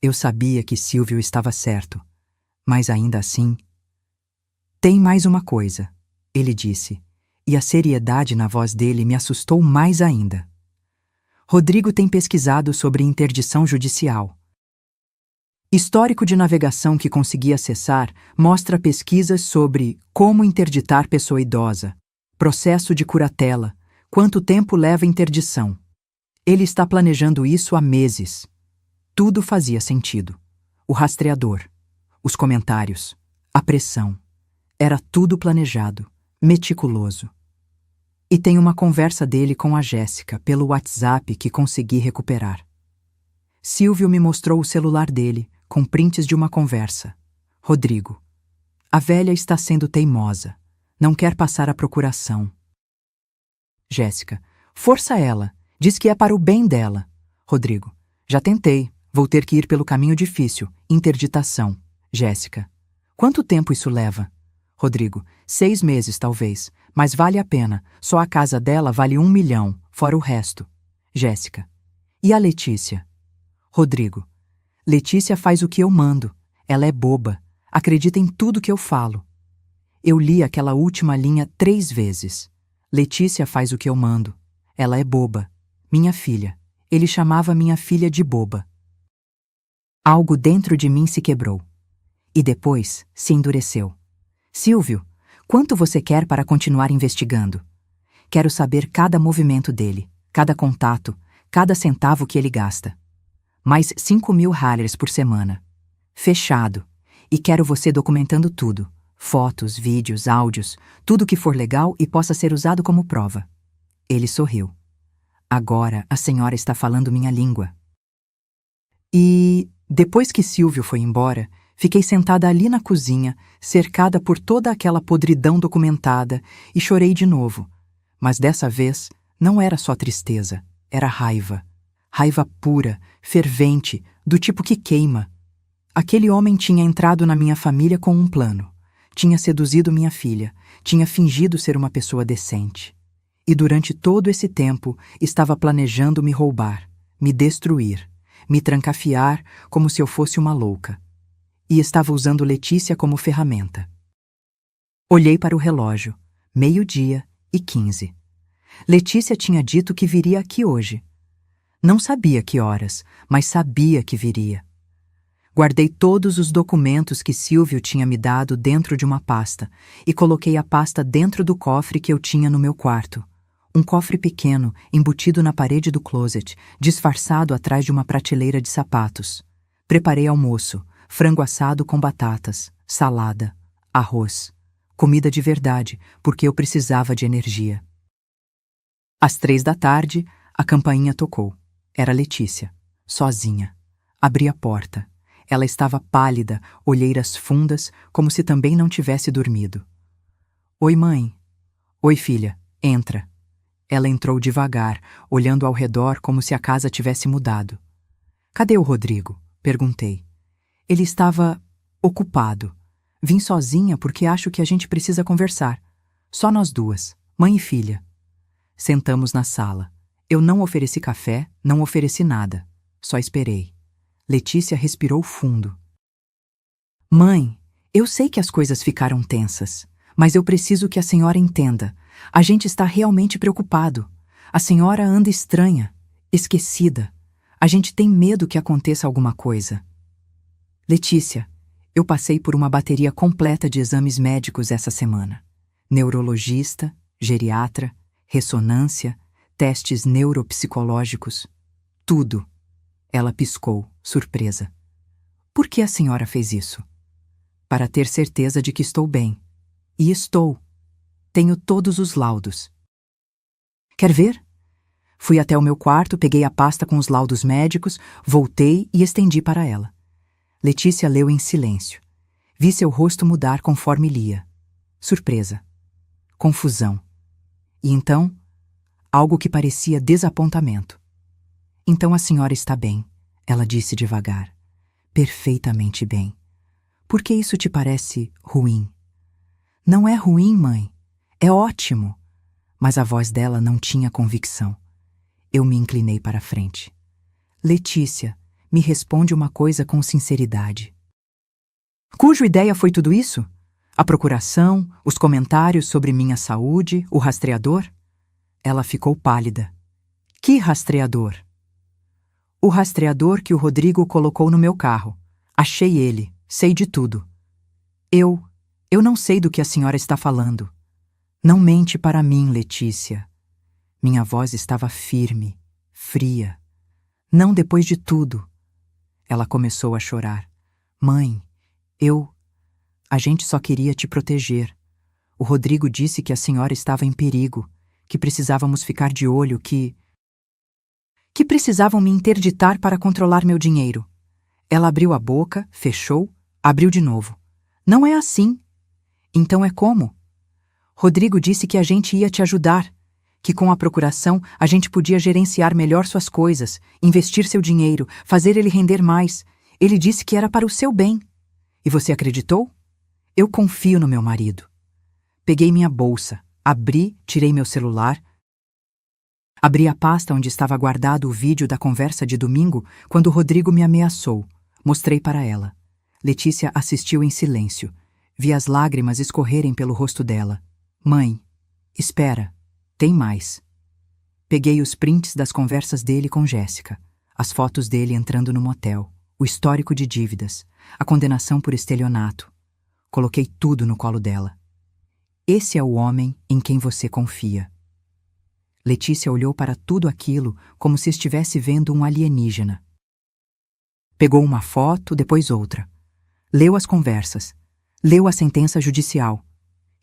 Eu sabia que Silvio estava certo, mas ainda assim... Tem mais uma coisa, ele disse, e a seriedade na voz dele me assustou mais ainda. Rodrigo tem pesquisado sobre interdição judicial. Histórico de navegação que consegui acessar mostra pesquisas sobre como interditar pessoa idosa, processo de curatela, quanto tempo leva interdição. Ele está planejando isso há meses. Tudo fazia sentido. O rastreador, os comentários, a pressão. Era tudo planejado, meticuloso. E tem uma conversa dele com a Jéssica pelo WhatsApp que consegui recuperar. Silvio me mostrou o celular dele, com prints de uma conversa. Rodrigo. A velha está sendo teimosa. Não quer passar a procuração. Jéssica. Força ela. Diz que é para o bem dela. Rodrigo. Já tentei. Vou ter que ir pelo caminho difícil. Interditação. Jéssica. Quanto tempo isso leva? Rodrigo. 6 meses, talvez. Mas vale a pena. Só a casa dela vale 1 milhão, fora o resto. Jéssica. E a Letícia? Rodrigo. Letícia faz o que eu mando. Ela é boba. Acredita em tudo que eu falo. Eu li aquela última linha 3 vezes. Letícia faz o que eu mando. Ela é boba. Minha filha. Ele chamava minha filha de boba. Algo dentro de mim se quebrou. E depois se endureceu. Silvio, quanto você quer para continuar investigando? Quero saber cada movimento dele, cada contato, cada centavo que ele gasta. Mais 5.000 ralhers por semana. Fechado. E quero você documentando tudo. Fotos, vídeos, áudios, tudo que for legal e possa ser usado como prova. Ele sorriu. Agora a senhora está falando minha língua. E, depois que Silvio foi embora, fiquei sentada ali na cozinha, cercada por toda aquela podridão documentada, e chorei de novo. Mas dessa vez não era só tristeza, era raiva. Raiva pura, fervente, do tipo que queima. Aquele homem tinha entrado na minha família com um plano. Tinha seduzido minha filha, tinha fingido ser uma pessoa decente. E durante todo esse tempo estava planejando me roubar, me destruir, me trancafiar como se eu fosse uma louca. E estava usando Letícia como ferramenta. Olhei para o relógio, 12:15. Letícia tinha dito que viria aqui hoje. Não sabia que horas, mas sabia que viria. Guardei todos os documentos que Silvio tinha me dado dentro de uma pasta e coloquei a pasta dentro do cofre que eu tinha no meu quarto. Um cofre pequeno, embutido na parede do closet, disfarçado atrás de uma prateleira de sapatos. Preparei almoço, frango assado com batatas, salada, arroz. Comida de verdade, porque eu precisava de energia. Às 3 da tarde, a campainha tocou. Era Letícia, sozinha. Abri a porta. Ela estava pálida, olheiras fundas, como se também não tivesse dormido. Oi, mãe. Oi, filha. Entra. Ela entrou devagar, olhando ao redor como se a casa tivesse mudado. Cadê o Rodrigo? Perguntei. Ele estava ocupado. Vim sozinha porque acho que a gente precisa conversar. Só nós duas, mãe e filha. Sentamos na sala. Eu não ofereci café, não ofereci nada. Só esperei. Letícia respirou fundo. Mãe, eu sei que as coisas ficaram tensas, mas eu preciso que a senhora entenda. A gente está realmente preocupado. A senhora anda estranha, esquecida. A gente tem medo que aconteça alguma coisa. Letícia, eu passei por uma bateria completa de exames médicos essa semana. Neurologista, geriatra, ressonância, testes neuropsicológicos. Tudo. Ela piscou, surpresa. Por que a senhora fez isso? Para ter certeza de que estou bem. E estou. Tenho todos os laudos. Quer ver? Fui até o meu quarto, peguei a pasta com os laudos médicos, voltei e estendi para ela. Letícia leu em silêncio. Vi seu rosto mudar conforme lia. Surpresa. Confusão. E então, algo que parecia desapontamento. Então a senhora está bem, ela disse devagar. Perfeitamente bem. Por que isso te parece ruim? Não é ruim, mãe. É ótimo. Mas a voz dela não tinha convicção. Eu me inclinei para a frente. Letícia, me responde uma coisa com sinceridade. Cuja ideia foi tudo isso? A procuração, os comentários sobre minha saúde, o rastreador? Ela ficou pálida. Que rastreador? O rastreador que o Rodrigo colocou no meu carro. Achei ele, sei de tudo. Eu não sei do que a senhora está falando. Não mente para mim, Letícia. Minha voz estava firme, fria. Não depois de tudo. Ela começou a chorar. Mãe, a gente só queria te proteger. O Rodrigo disse que a senhora estava em perigo, que precisávamos ficar de olho, que precisavam me interditar para controlar meu dinheiro. Ela abriu a boca, fechou, abriu de novo. Não é assim. Então é como? Rodrigo disse que a gente ia te ajudar, que com a procuração a gente podia gerenciar melhor suas coisas, investir seu dinheiro, fazer ele render mais. Ele disse que era para o seu bem. E você acreditou? Eu confio no meu marido. Peguei minha bolsa, abri, tirei meu celular. Abri a pasta onde estava guardado o vídeo da conversa de domingo quando o Rodrigo me ameaçou. Mostrei para ela. Letícia assistiu em silêncio. Vi as lágrimas escorrerem pelo rosto dela. Mãe, espera, tem mais. Peguei os prints das conversas dele com Jéssica, as fotos dele entrando no motel, o histórico de dívidas, a condenação por estelionato. Coloquei tudo no colo dela. Esse é o homem em quem você confia. Letícia olhou para tudo aquilo como se estivesse vendo um alienígena. Pegou uma foto, depois outra. Leu as conversas. Leu a sentença judicial.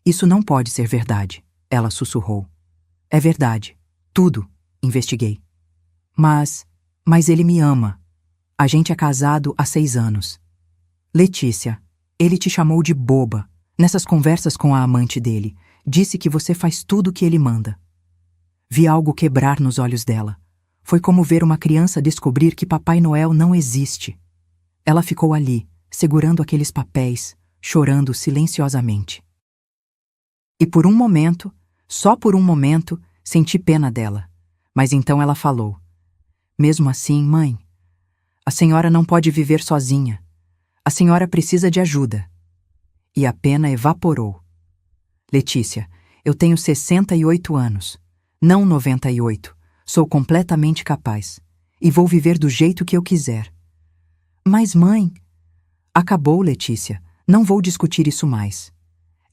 Isso não pode ser verdade, ela sussurrou. É verdade. Tudo, investiguei. Mas ele me ama. A gente é casado há 6 anos. Letícia, ele te chamou de boba. Nessas conversas com a amante dele, disse que você faz tudo o que ele manda. Vi algo quebrar nos olhos dela. Foi como ver uma criança descobrir que Papai Noel não existe. Ela ficou ali, segurando aqueles papéis, chorando silenciosamente. E por um momento, só por um momento, senti pena dela. Mas então ela falou. Mesmo assim, mãe, a senhora não pode viver sozinha. A senhora precisa de ajuda. E a pena evaporou. Letícia, eu tenho 68 anos. Não 98. Sou completamente capaz. E vou viver do jeito que eu quiser. Mas, mãe... Acabou, Letícia. Não vou discutir isso mais.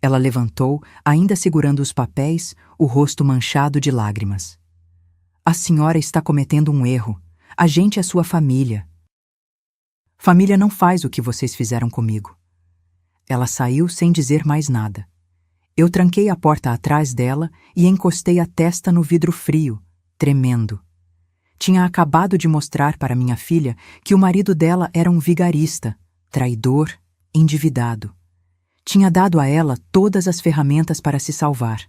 Ela levantou, ainda segurando os papéis, o rosto manchado de lágrimas. A senhora está cometendo um erro. A gente é sua família. Família não faz o que vocês fizeram comigo. Ela saiu sem dizer mais nada. Eu tranquei a porta atrás dela e encostei a testa no vidro frio, tremendo. tinha acabado de mostrar para minha filha que o marido dela era um vigarista, traidor, endividado. Tinha dado a ela todas as ferramentas para se salvar,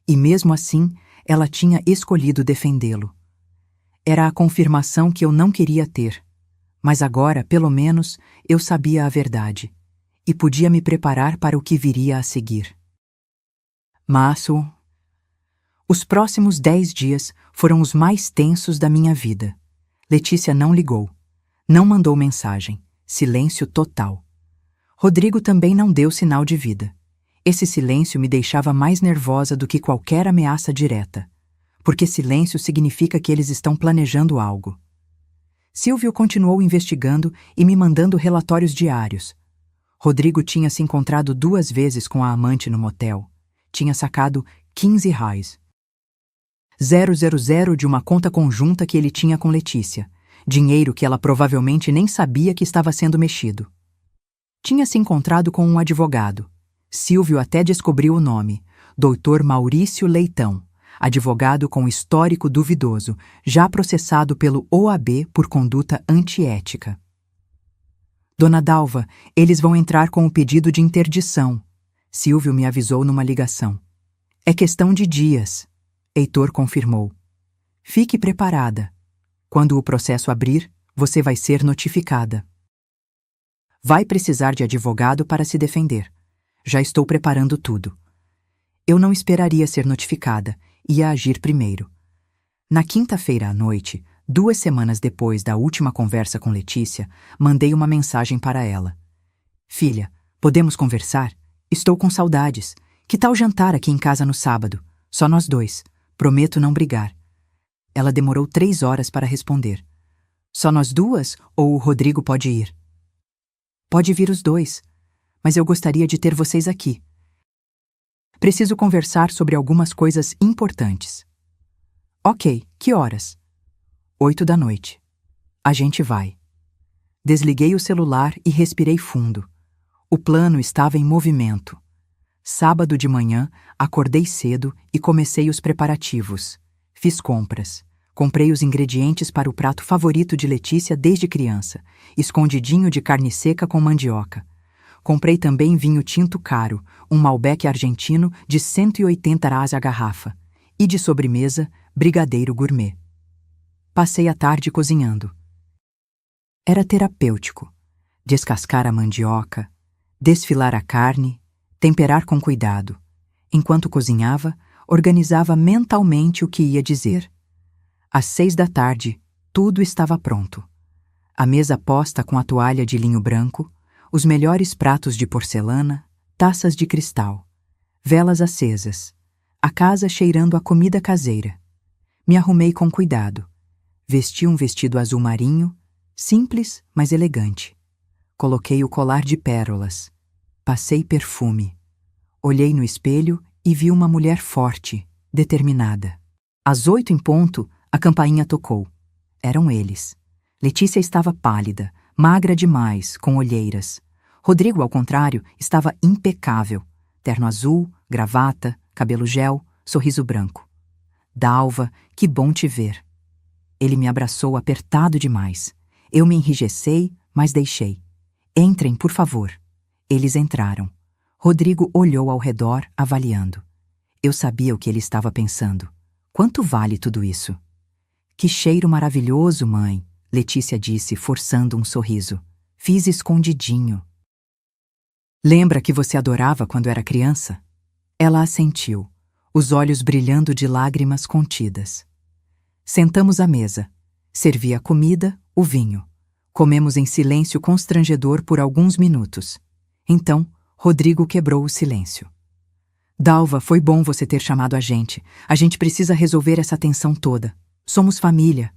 e mesmo assim ela tinha escolhido defendê-lo. Era a confirmação que eu não queria ter, mas agora, pelo menos, eu sabia a verdade, e podia me preparar para o que viria a seguir. Mas os próximos 10 dias foram os mais tensos da minha vida. Letícia não ligou, não mandou mensagem, silêncio total. Rodrigo também não deu sinal de vida. Esse silêncio me deixava mais nervosa do que qualquer ameaça direta, porque silêncio significa que eles estão planejando algo. Silvio continuou investigando e me mandando relatórios diários. Rodrigo tinha se encontrado 2 vezes com a amante no motel. Tinha sacado 15 reais. 000 de uma conta conjunta que ele tinha com Letícia. Dinheiro que ela provavelmente nem sabia que estava sendo mexido. Tinha se encontrado com um advogado. Silvio até descobriu o nome, Dr. Maurício Leitão, advogado com histórico duvidoso, já processado pelo OAB por conduta antiética. Dona Dalva, eles vão entrar com o pedido de interdição. Silvio me avisou numa ligação. É questão de dias. Heitor confirmou. Fique preparada. Quando o processo abrir, você vai ser notificada. Vai precisar de advogado para se defender. Já estou preparando tudo. Eu não esperaria ser notificada, ia agir primeiro. Na quinta-feira à noite, 2 semanas depois da última conversa com Letícia, mandei uma mensagem para ela. Filha, podemos conversar? Estou com saudades. Que tal jantar aqui em casa no sábado? Só nós 2. Prometo não brigar. Ela demorou 3 horas para responder. Só nós 2 ou o Rodrigo pode ir? Pode vir os 2, mas eu gostaria de ter vocês aqui. Preciso conversar sobre algumas coisas importantes. Ok, que horas? 8 da noite. A gente vai. Desliguei o celular e respirei fundo. O plano estava em movimento. Sábado de manhã, acordei cedo e comecei os preparativos. Fiz compras. Comprei os ingredientes para o prato favorito de Letícia desde criança, escondidinho de carne seca com mandioca. Comprei também vinho tinto caro, um Malbec argentino de 180 reais a garrafa, e de sobremesa, brigadeiro gourmet. Passei a tarde cozinhando. Era terapêutico. Descascar a mandioca, desfilar a carne, temperar com cuidado. Enquanto cozinhava, organizava mentalmente o que ia dizer. Às 6 da tarde, tudo estava pronto. A mesa posta com a toalha de linho branco, os melhores pratos de porcelana, taças de cristal, velas acesas, a casa cheirando a comida caseira. Me arrumei com cuidado. Vesti um vestido azul marinho, simples, mas elegante. Coloquei o colar de pérolas. Passei perfume. Olhei no espelho e vi uma mulher forte, determinada. Às 8 em ponto, a campainha tocou. Eram eles. Letícia estava pálida, magra demais, com olheiras. Rodrigo, ao contrário, estava impecável. Terno azul, gravata, cabelo gel, sorriso branco. Dalva, que bom te ver. Ele me abraçou apertado demais. Eu me enrijecei, mas deixei. Entrem, por favor. Eles entraram. Rodrigo olhou ao redor, avaliando. Eu sabia o que ele estava pensando. Quanto vale tudo isso? Que cheiro maravilhoso, mãe, Letícia disse, forçando um sorriso. Fiz escondidinho. Lembra que você adorava quando era criança? Ela assentiu, os olhos brilhando de lágrimas contidas. Sentamos à mesa. Servi a comida, o vinho. Comemos em silêncio constrangedor por alguns minutos. Então, Rodrigo quebrou o silêncio. Dalva, foi bom você ter chamado a gente. A gente precisa resolver essa tensão toda. Somos família.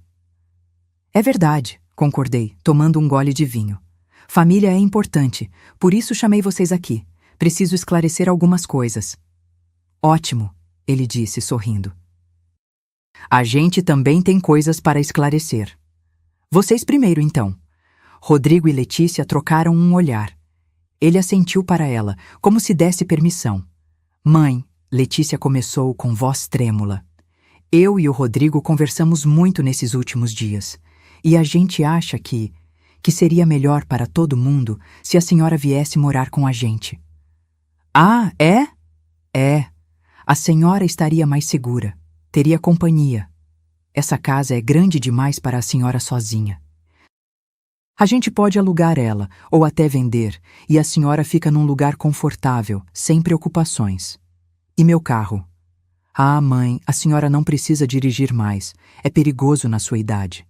É verdade, concordei, tomando um gole de vinho. Família é importante, por isso chamei vocês aqui. Preciso esclarecer algumas coisas. Ótimo, ele disse, sorrindo. A gente também tem coisas para esclarecer. Vocês primeiro, então. Rodrigo e Letícia trocaram um olhar. Ele assentiu para ela, como se desse permissão. Mãe, Letícia começou com voz trêmula. Eu e o Rodrigo conversamos muito nesses últimos dias, e a gente acha que seria melhor para todo mundo se a senhora viesse morar com a gente. Ah, é? É. A senhora estaria mais segura, teria companhia. Essa casa é grande demais para a senhora sozinha. A gente pode alugar ela, ou até vender, e a senhora fica num lugar confortável, sem preocupações. E meu carro? Ah, mãe, a senhora não precisa dirigir mais. É perigoso na sua idade.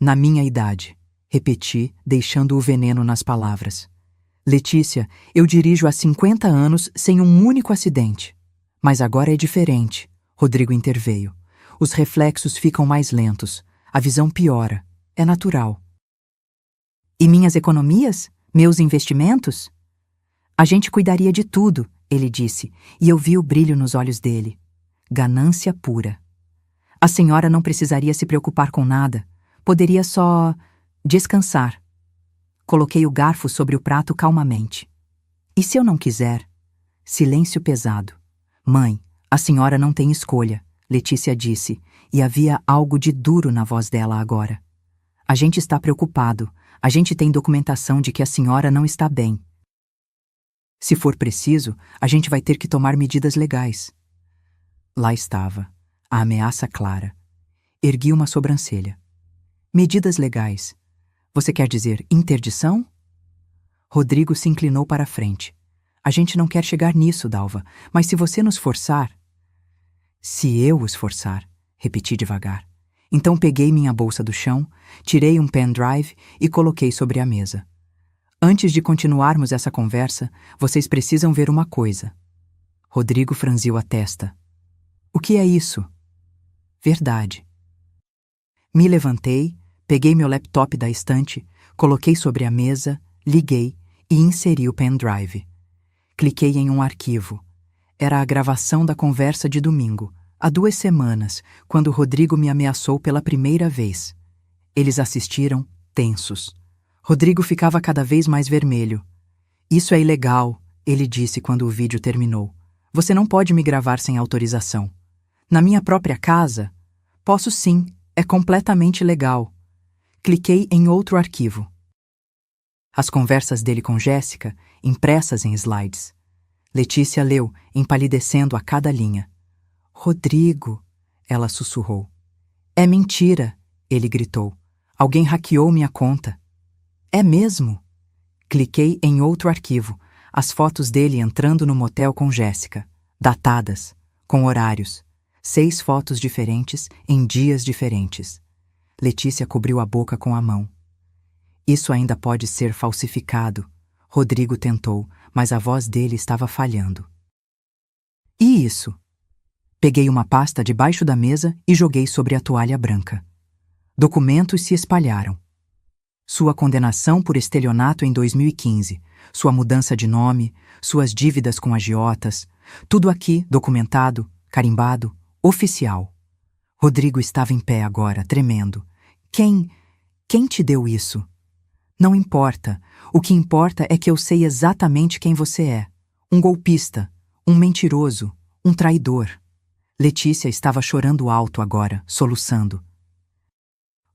Na minha idade, repeti, deixando o veneno nas palavras. Letícia, eu dirijo há 50 anos sem um único acidente. Mas agora é diferente, Rodrigo interveio. Os reflexos ficam mais lentos, a visão piora. É natural. E minhas economias? Meus investimentos? A gente cuidaria de tudo, ele disse, e eu vi o brilho nos olhos dele. Ganância pura. A senhora não precisaria se preocupar com nada. Poderia só descansar. Coloquei o garfo sobre o prato calmamente. E se eu não quiser? Silêncio pesado. Mãe, a senhora não tem escolha, Letícia disse, e havia algo de duro na voz dela agora. A gente está preocupado. A gente tem documentação de que a senhora não está bem. Se for preciso, a gente vai ter que tomar medidas legais. Lá estava, a ameaça clara. Ergui uma sobrancelha. Medidas legais. Você quer dizer interdição? Rodrigo se inclinou para a frente. A gente não quer chegar nisso, Dalva, mas se você nos forçar... Se eu os forçar, repeti devagar. Então peguei minha bolsa do chão, tirei um pendrive e coloquei sobre a mesa. Antes de continuarmos essa conversa, vocês precisam ver uma coisa. Rodrigo franziu a testa. O que é isso? Verdade. Me levantei, peguei meu laptop da estante, coloquei sobre a mesa, liguei e inseri o pendrive. Cliquei em um arquivo. Era a gravação da conversa de domingo, há 2 semanas, quando Rodrigo me ameaçou pela primeira vez. Eles assistiram, tensos. Rodrigo ficava cada vez mais vermelho. Isso é ilegal, ele disse quando o vídeo terminou. Você não pode me gravar sem autorização. Na minha própria casa? Posso sim, é completamente legal. Cliquei em outro arquivo. As conversas dele com Jéssica, impressas em slides. Letícia leu, empalidecendo a cada linha. Rodrigo, ela sussurrou. É mentira, ele gritou. Alguém hackeou minha conta. É mesmo? Cliquei em outro arquivo, as fotos dele entrando no motel com Jéssica, datadas, com horários. 6 fotos diferentes em dias diferentes. Letícia cobriu a boca com a mão. Isso ainda pode ser falsificado. Rodrigo tentou, mas a voz dele estava falhando. E isso? Peguei uma pasta debaixo da mesa e joguei sobre a toalha branca. Documentos se espalharam. Sua condenação por estelionato em 2015, sua mudança de nome, suas dívidas com agiotas, tudo aqui documentado, carimbado, oficial. Rodrigo estava em pé agora, tremendo. Quem te deu isso? Não importa. O que importa é que eu sei exatamente quem você é. Um golpista, um mentiroso, um traidor. Letícia estava chorando alto agora, soluçando.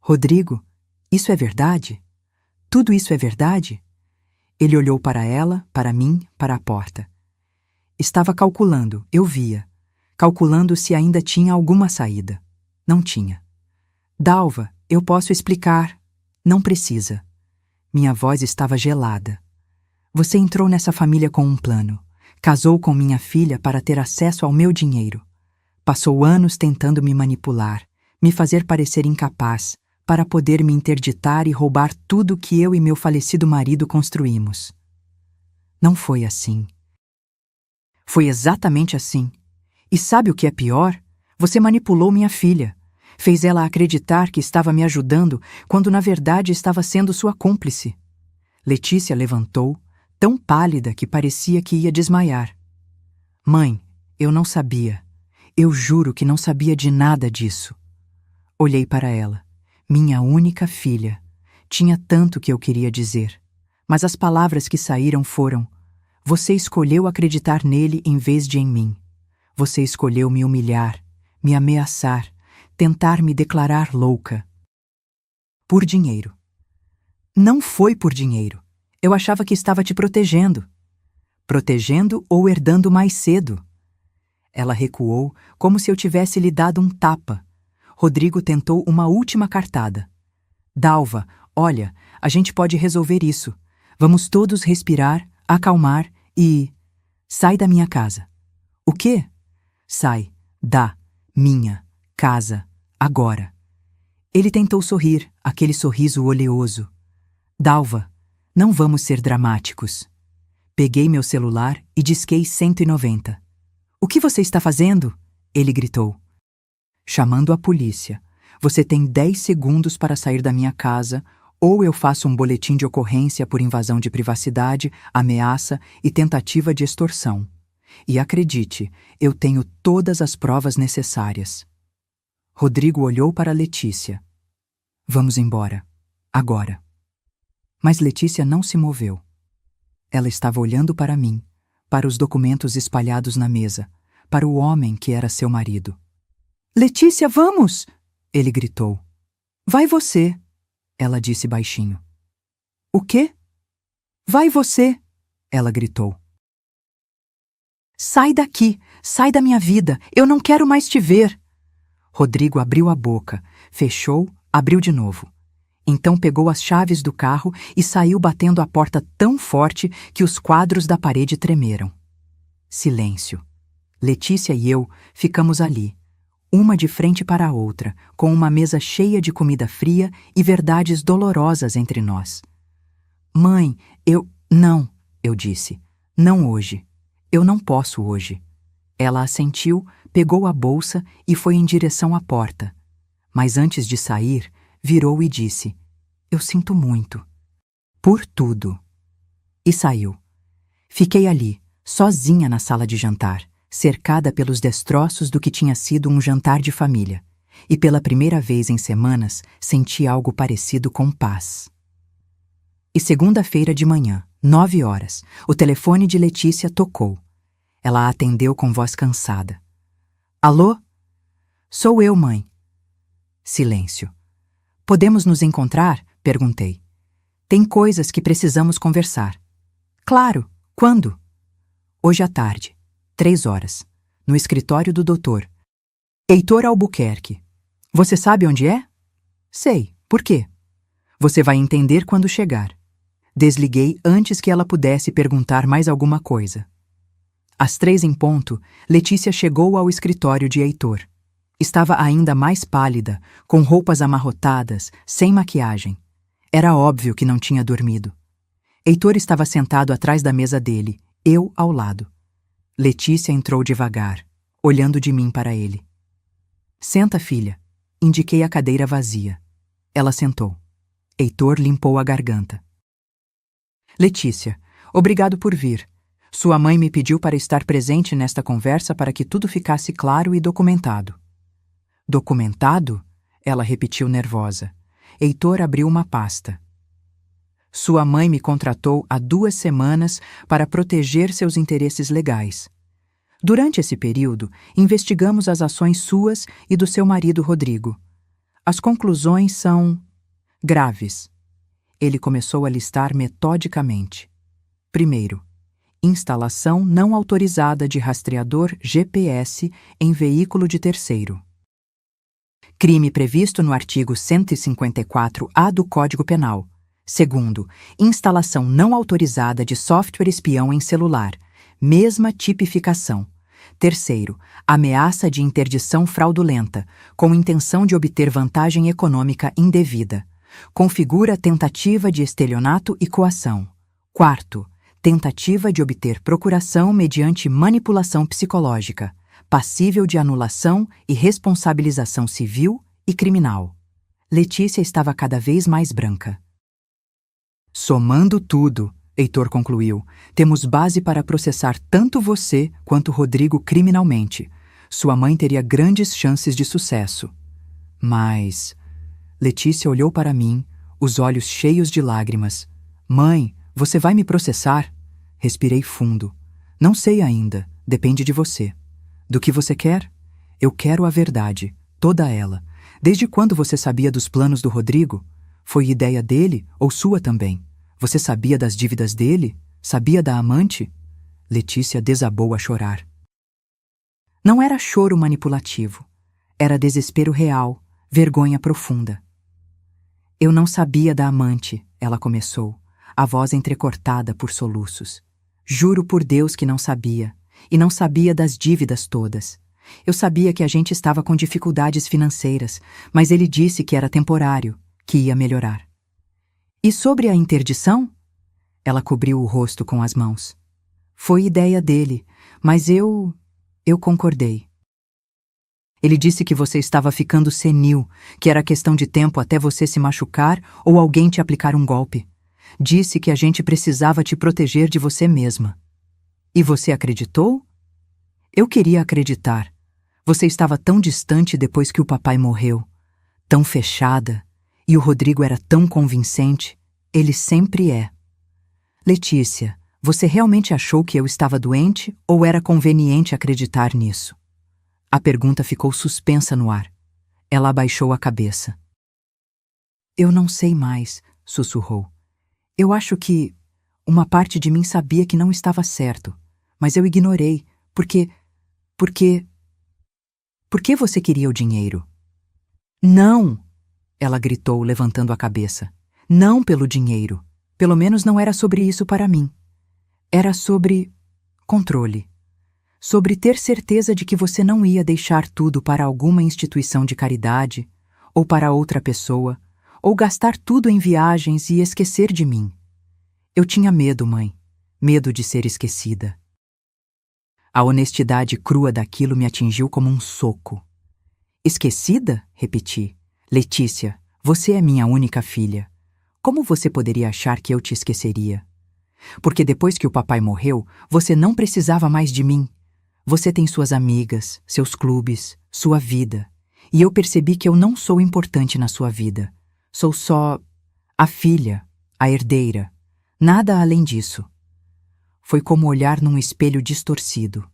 Rodrigo, isso é verdade? Tudo isso é verdade? Ele olhou para ela, para mim, para a porta. Estava calculando, eu via. Calculando se ainda tinha alguma saída. Não tinha. Dalva, eu posso explicar. Não precisa. Minha voz estava gelada. Você entrou nessa família com um plano. Casou com minha filha para ter acesso ao meu dinheiro. Passou anos tentando me manipular, me fazer parecer incapaz, para poder me interditar e roubar tudo que eu e meu falecido marido construímos. Não foi assim. Foi exatamente assim. E sabe o que é pior? Você manipulou minha filha. Fez ela acreditar que estava me ajudando, quando na verdade estava sendo sua cúmplice. Letícia levantou, tão pálida que parecia que ia desmaiar. Mãe, eu não sabia. Eu juro que não sabia de nada disso. Olhei para ela. Minha única filha. Tinha tanto que eu queria dizer. Mas as palavras que saíram foram: você escolheu acreditar nele em vez de em mim. Você escolheu me humilhar, me ameaçar, tentar me declarar louca. Por dinheiro. Não foi por dinheiro. Eu achava que estava te protegendo. Protegendo ou herdando mais cedo. Ela recuou como se eu tivesse lhe dado um tapa. Rodrigo tentou uma última cartada. Dalva, olha, a gente pode resolver isso. Vamos todos respirar, acalmar e... Sai da minha casa. O quê? Sai da minha casa agora. Ele tentou sorrir, aquele sorriso oleoso. Dalva, não vamos ser dramáticos. Peguei meu celular e disquei 190. O que você está fazendo? Ele gritou. Chamando a polícia. Você tem 10 segundos para sair da minha casa, ou eu faço um boletim de ocorrência por invasão de privacidade, ameaça e tentativa de extorsão. E acredite, eu tenho todas as provas necessárias. Rodrigo olhou para Letícia. Vamos embora. Agora. Mas Letícia não se moveu. Ela estava olhando para mim, para os documentos espalhados na mesa, para o homem que era seu marido. Letícia, vamos! Ele gritou. Vai você, ela disse baixinho. O quê? Vai você, ela gritou. Sai daqui, sai da minha vida, eu não quero mais te ver. Rodrigo abriu a boca, fechou, abriu de novo. Então pegou as chaves do carro e saiu batendo a porta tão forte que os quadros da parede tremeram. Silêncio. Letícia e eu ficamos ali, uma de frente para a outra, com uma mesa cheia de comida fria e verdades dolorosas entre nós. Mãe, Não, eu disse. Não hoje. Eu não posso hoje. Ela assentiu, pegou a bolsa e foi em direção à porta. Mas antes de sair, virou e disse: Eu sinto muito. Por tudo. E saiu. Fiquei ali, sozinha na sala de jantar, cercada pelos destroços do que tinha sido um jantar de família. E pela primeira vez em semanas, senti algo parecido com paz. E segunda-feira de manhã, 9 horas, o telefone de Letícia tocou. Ela a atendeu com voz cansada. Alô? Sou eu, mãe. Silêncio. Podemos nos encontrar? Perguntei. Tem coisas que precisamos conversar. Claro. Quando? Hoje à tarde, 3 horas, no escritório do doutor. Heitor Albuquerque. Você sabe onde é? Sei. Por quê? Você vai entender quando chegar. Desliguei antes que ela pudesse perguntar mais alguma coisa. Às 3 em ponto, Letícia chegou ao escritório de Heitor. Estava ainda mais pálida, com roupas amarrotadas, sem maquiagem. Era óbvio que não tinha dormido. Heitor estava sentado atrás da mesa dele, eu ao lado. Letícia entrou devagar, olhando de mim para ele. Senta, filha. Indiquei a cadeira vazia. Ela sentou. Heitor limpou a garganta. Letícia, obrigado por vir. Sua mãe me pediu para estar presente nesta conversa para que tudo ficasse claro e documentado. Documentado? Ela repetiu nervosa. Heitor abriu uma pasta. Sua mãe me contratou há 2 semanas para proteger seus interesses legais. Durante esse período, investigamos as ações suas e do seu marido Rodrigo. As conclusões são graves. Ele começou a listar metodicamente. Primeiro, instalação não autorizada de rastreador GPS em veículo de terceiro. Crime previsto no artigo 154-A do Código Penal. Segundo, instalação não autorizada de software espião em celular, mesma tipificação. Terceiro, ameaça de interdição fraudulenta, com intenção de obter vantagem econômica indevida. Configura tentativa de estelionato e coação. Quarto, tentativa de obter procuração mediante manipulação psicológica, passível de anulação e responsabilização civil e criminal. Letícia estava cada vez mais branca. Somando tudo, Heitor concluiu, temos base para processar tanto você quanto Rodrigo criminalmente. Sua mãe teria grandes chances de sucesso. Mas... Letícia olhou para mim, os olhos cheios de lágrimas. Mãe, você vai me processar? Respirei fundo. Não sei ainda, depende de você. Do que você quer? Eu quero a verdade, toda ela. Desde quando você sabia dos planos do Rodrigo? Foi ideia dele ou sua também? Você sabia das dívidas dele? Sabia da amante? Letícia desabou a chorar. Não era choro manipulativo. Era desespero real, vergonha profunda. Eu não sabia da amante, ela começou, a voz entrecortada por soluços. Juro por Deus que não sabia, e não sabia das dívidas todas. Eu sabia que a gente estava com dificuldades financeiras, mas ele disse que era temporário, que ia melhorar. E sobre a interdição? Ela cobriu o rosto com as mãos. Foi ideia dele, mas eu concordei. Ele disse que você estava ficando senil, que era questão de tempo até você se machucar ou alguém te aplicar um golpe. Disse que a gente precisava te proteger de você mesma. E você acreditou? Eu queria acreditar. Você estava tão distante depois que o papai morreu, tão fechada, e o Rodrigo era tão convincente. Ele sempre é. Letícia, você realmente achou que eu estava doente ou era conveniente acreditar nisso? A pergunta ficou suspensa no ar. Ela abaixou a cabeça. Eu não sei mais, sussurrou. Eu acho que uma parte de mim sabia que não estava certo, mas eu ignorei, porque você queria o dinheiro? Não! Ela gritou, levantando a cabeça. Não pelo dinheiro. Pelo menos não era sobre isso para mim. Era sobre controle. Sobre ter certeza de que você não ia deixar tudo para alguma instituição de caridade, ou para outra pessoa, ou gastar tudo em viagens e esquecer de mim. Eu tinha medo, mãe. Medo de ser esquecida. A honestidade crua daquilo me atingiu como um soco. Esquecida? Repeti. Letícia, você é minha única filha. Como você poderia achar que eu te esqueceria? Porque depois que o papai morreu, você não precisava mais de mim. Você tem suas amigas, seus clubes, sua vida. E eu percebi que eu não sou importante na sua vida. Sou só a filha, a herdeira. Nada além disso. Foi como olhar num espelho distorcido.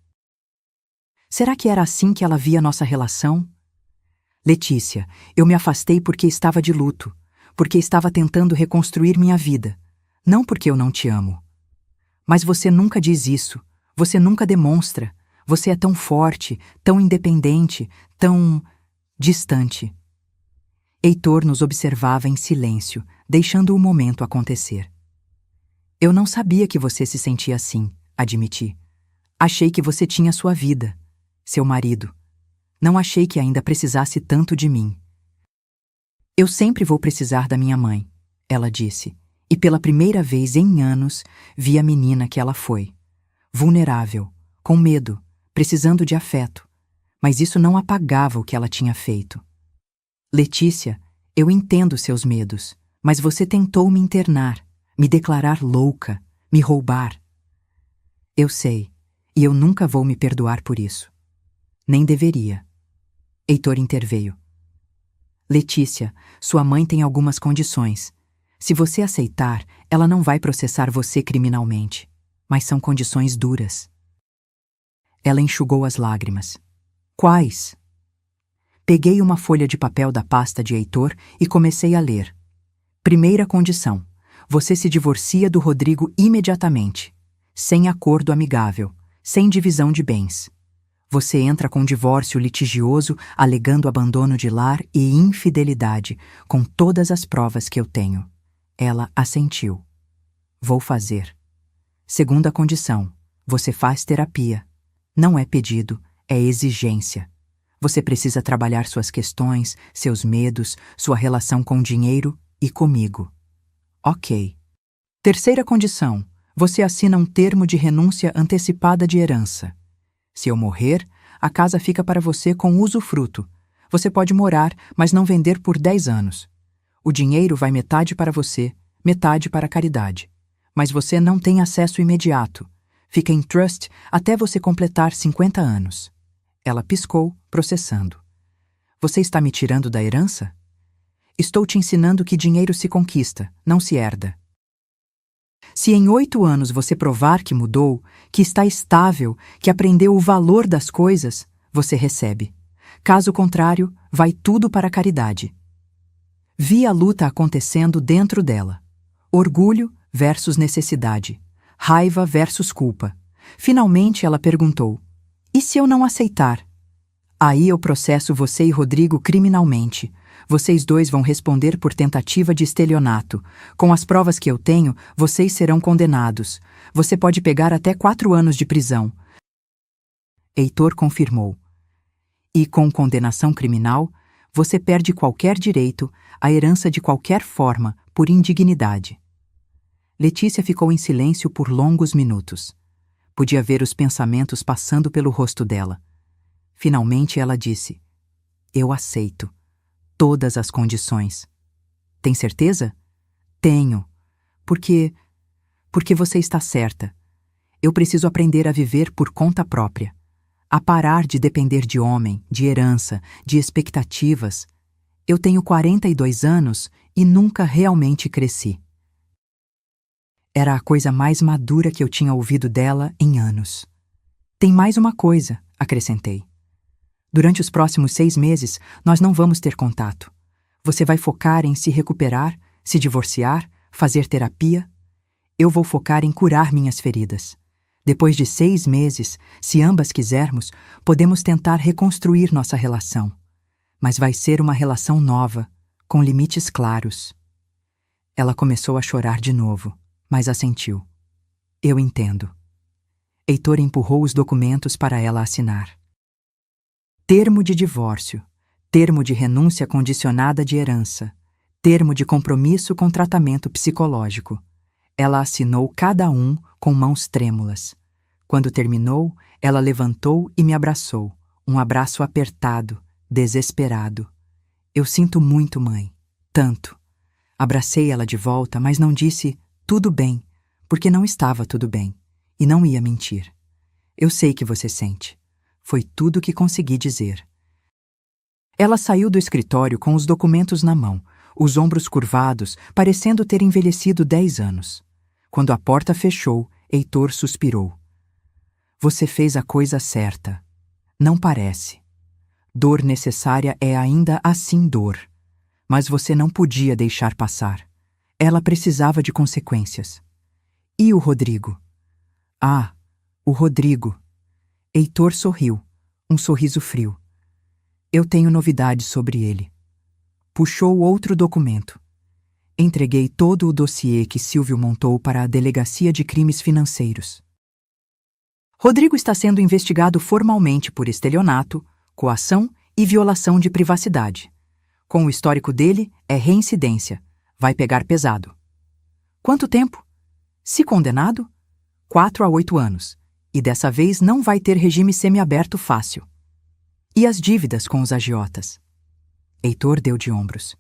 Será que era assim que ela via nossa relação? Letícia, eu me afastei porque estava de luto, porque estava tentando reconstruir minha vida, não porque eu não te amo. Mas você nunca diz isso, você nunca demonstra. Você é tão forte, tão independente, tão distante. Heitor nos observava em silêncio, deixando o momento acontecer. Eu não sabia que você se sentia assim, admiti. Achei que você tinha sua vida, seu marido. Não achei que ainda precisasse tanto de mim. Eu sempre vou precisar da minha mãe, ela disse, e pela primeira vez em anos vi a menina que ela foi. Vulnerável, com medo, precisando de afeto, mas isso não apagava o que ela tinha feito. Letícia, eu entendo seus medos, mas você tentou me internar, me declarar louca, me roubar. Eu sei, e eu nunca vou me perdoar por isso. Nem deveria. Heitor interveio. Letícia, sua mãe tem algumas condições. Se você aceitar, ela não vai processar você criminalmente, mas são condições duras. Ela enxugou as lágrimas. Quais? Peguei uma folha de papel da pasta de Heitor e comecei a ler. Primeira condição. Você se divorcia do Rodrigo imediatamente, sem acordo amigável, sem divisão de bens. Você entra com divórcio litigioso, alegando abandono de lar e infidelidade, com todas as provas que eu tenho. Ela assentiu. Vou fazer. Segunda condição. Você faz terapia. Não é pedido, é exigência. Você precisa trabalhar suas questões, seus medos, sua relação com o dinheiro e comigo. Ok. Terceira condição. Você assina um termo de renúncia antecipada de herança. Se eu morrer, a casa fica para você com usufruto. Você pode morar, mas não vender por 10 anos. O dinheiro vai metade para você, metade para a caridade. Mas você não tem acesso imediato. Fica em trust até você completar 50 anos. Ela piscou, processando. Você está me tirando da herança? Estou te ensinando que dinheiro se conquista, não se herda. Se em 8 anos você provar que mudou, que está estável, que aprendeu o valor das coisas, você recebe. Caso contrário, vai tudo para a caridade. Vi a luta acontecendo dentro dela. Orgulho versus necessidade. Raiva versus culpa. Finalmente ela perguntou: e se eu não aceitar? Aí eu processo você e Rodrigo criminalmente. Vocês dois vão responder por tentativa de estelionato. Com as provas que eu tenho, vocês serão condenados. Você pode pegar até 4 anos de prisão. Heitor confirmou. E com condenação criminal, você perde qualquer direito, a herança de qualquer forma, por indignidade. Letícia ficou em silêncio por longos minutos. Podia ver os pensamentos passando pelo rosto dela. Finalmente ela disse: eu aceito. Todas as condições. Tem certeza? Tenho. Porque você está certa. Eu preciso aprender a viver por conta própria. A parar de depender de homem, de herança, de expectativas. Eu tenho 42 anos e nunca realmente cresci. Era a coisa mais madura que eu tinha ouvido dela em anos. Tem mais uma coisa, acrescentei. Durante os próximos 6 meses, nós não vamos ter contato. Você vai focar em se recuperar, se divorciar, fazer terapia. Eu vou focar em curar minhas feridas. Depois de 6 meses, se ambas quisermos, podemos tentar reconstruir nossa relação. Mas vai ser uma relação nova, com limites claros. Ela começou a chorar de novo, mas assentiu. Eu entendo. Heitor empurrou os documentos para ela assinar. Termo de divórcio, termo de renúncia condicionada de herança, termo de compromisso com tratamento psicológico. Ela assinou cada um com mãos trêmulas. Quando terminou, ela levantou e me abraçou, um abraço apertado, desesperado. Eu sinto muito, mãe, tanto. Abracei ela de volta, mas não disse tudo bem, porque não estava tudo bem, e não ia mentir. Eu sei que você sente. Foi tudo que consegui dizer. Ela saiu do escritório com os documentos na mão, os ombros curvados, parecendo ter envelhecido 10 anos. Quando a porta fechou, Heitor suspirou. Você fez a coisa certa. Não parece. Dor necessária é ainda assim dor. Mas você não podia deixar passar. Ela precisava de consequências. E o Rodrigo? Ah, o Rodrigo. Heitor sorriu, um sorriso frio. Eu tenho novidades sobre ele. Puxou outro documento. Entreguei todo o dossiê que Silvio montou para a Delegacia de Crimes Financeiros. Rodrigo está sendo investigado formalmente por estelionato, coação e violação de privacidade. Com o histórico dele, é reincidência. Vai pegar pesado. Quanto tempo? Se condenado, 4 a 8 anos. E dessa vez não vai ter regime semiaberto fácil. E as dívidas com os agiotas? Heitor deu de ombros.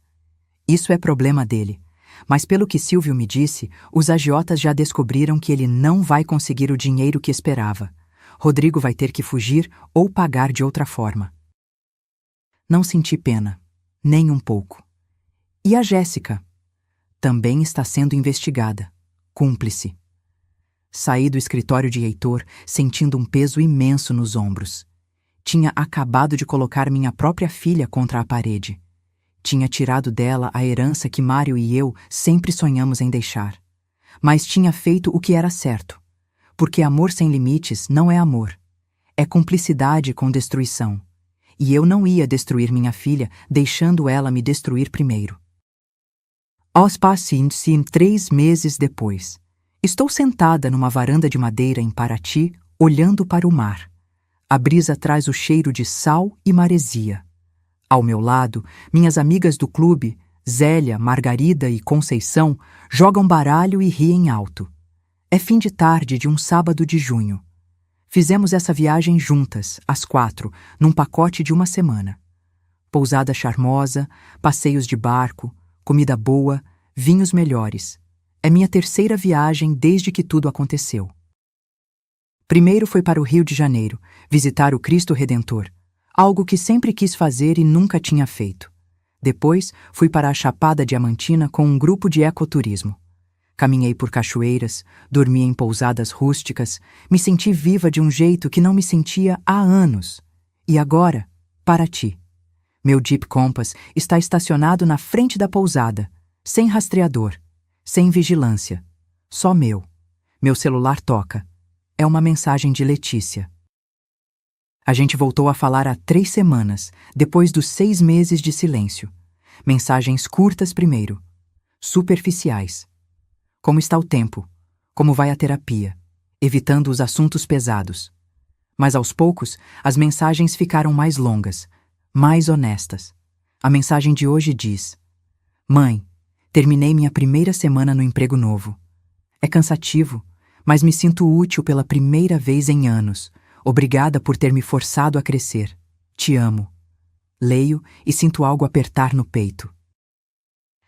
Isso é problema dele. Mas pelo que Silvio me disse, os agiotas já descobriram que ele não vai conseguir o dinheiro que esperava. Rodrigo vai ter que fugir ou pagar de outra forma. Não senti pena, nem um pouco. E a Jéssica? Também está sendo investigada. Cúmplice. Saí do escritório de Heitor sentindo um peso imenso nos ombros. Tinha acabado de colocar minha própria filha contra a parede. Tinha tirado dela a herança que Mário e eu sempre sonhamos em deixar. Mas tinha feito o que era certo. Porque amor sem limites não é amor. É cumplicidade com destruição. E eu não ia destruir minha filha, deixando ela me destruir primeiro. Aos passinhos, 3 meses depois. Estou sentada numa varanda de madeira em Paraty, olhando para o mar. A brisa traz o cheiro de sal e maresia. Ao meu lado, minhas amigas do clube, Zélia, Margarida e Conceição, jogam baralho e riem alto. É fim de tarde de um sábado de junho. Fizemos essa viagem juntas, às 4, num pacote de 1 semana. Pousada charmosa, passeios de barco, comida boa, vinhos melhores. É minha 3ª viagem desde que tudo aconteceu. Primeiro foi para o Rio de Janeiro, visitar o Cristo Redentor, algo que sempre quis fazer e nunca tinha feito. Depois, fui para a Chapada Diamantina com um grupo de ecoturismo. Caminhei por cachoeiras, dormi em pousadas rústicas, me senti viva de um jeito que não me sentia há anos. E agora, Paraty. Meu Jeep Compass está estacionado na frente da pousada, sem rastreador, sem vigilância. Só meu. Meu celular toca. É uma mensagem de Letícia. A gente voltou a falar há 3 semanas, depois dos 6 meses de silêncio. Mensagens curtas primeiro. Superficiais. Como está o tempo? Como vai a terapia? Evitando os assuntos pesados. Mas aos poucos, as mensagens ficaram mais longas, mais honestas. A mensagem de hoje diz: Mãe, terminei minha primeira semana no emprego novo. É cansativo, mas me sinto útil pela primeira vez em anos. Obrigada por ter me forçado a crescer. Te amo. Leio e sinto algo apertar no peito.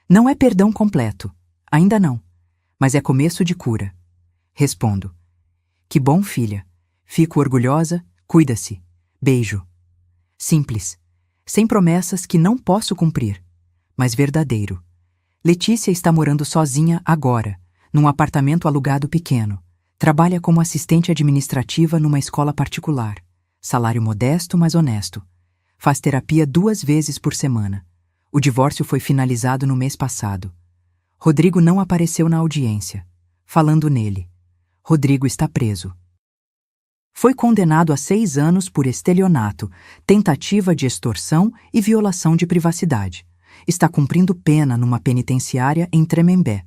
Não é perdão completo. Ainda não. Mas é começo de cura. Respondo: Que bom, filha. Fico orgulhosa, cuida-se. Beijo. Simples. Sem promessas que não posso cumprir. Mas verdadeiro. Letícia está morando sozinha agora, num apartamento alugado pequeno. Trabalha como assistente administrativa numa escola particular. Salário modesto, mas honesto. Faz terapia 2 vezes por semana. O divórcio foi finalizado no mês passado. Rodrigo não apareceu na audiência. Falando nele, Rodrigo está preso. Foi condenado a 6 anos por estelionato, tentativa de extorsão e violação de privacidade. Está cumprindo pena numa penitenciária em Tremembé.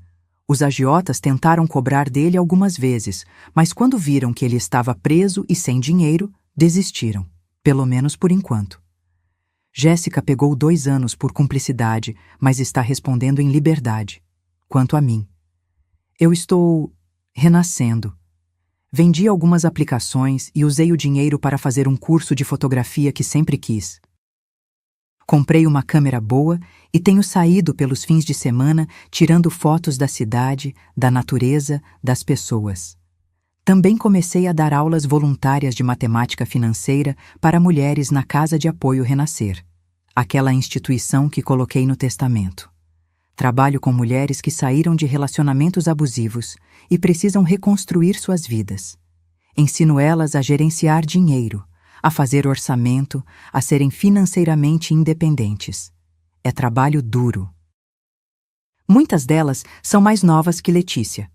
Os agiotas tentaram cobrar dele algumas vezes, mas quando viram que ele estava preso e sem dinheiro, desistiram, pelo menos por enquanto. Jéssica pegou 2 anos por cumplicidade, mas está respondendo em liberdade. Quanto a mim, eu estou renascendo. Vendi algumas aplicações e usei o dinheiro para fazer um curso de fotografia que sempre quis. Comprei uma câmera boa e tenho saído pelos fins de semana tirando fotos da cidade, da natureza, das pessoas. Também comecei a dar aulas voluntárias de matemática financeira para mulheres na Casa de Apoio Renascer, aquela instituição que coloquei no testamento. Trabalho com mulheres que saíram de relacionamentos abusivos e precisam reconstruir suas vidas. Ensino elas a gerenciar dinheiro, a fazer orçamento, a serem financeiramente independentes. É trabalho duro. Muitas delas são mais novas que Letícia.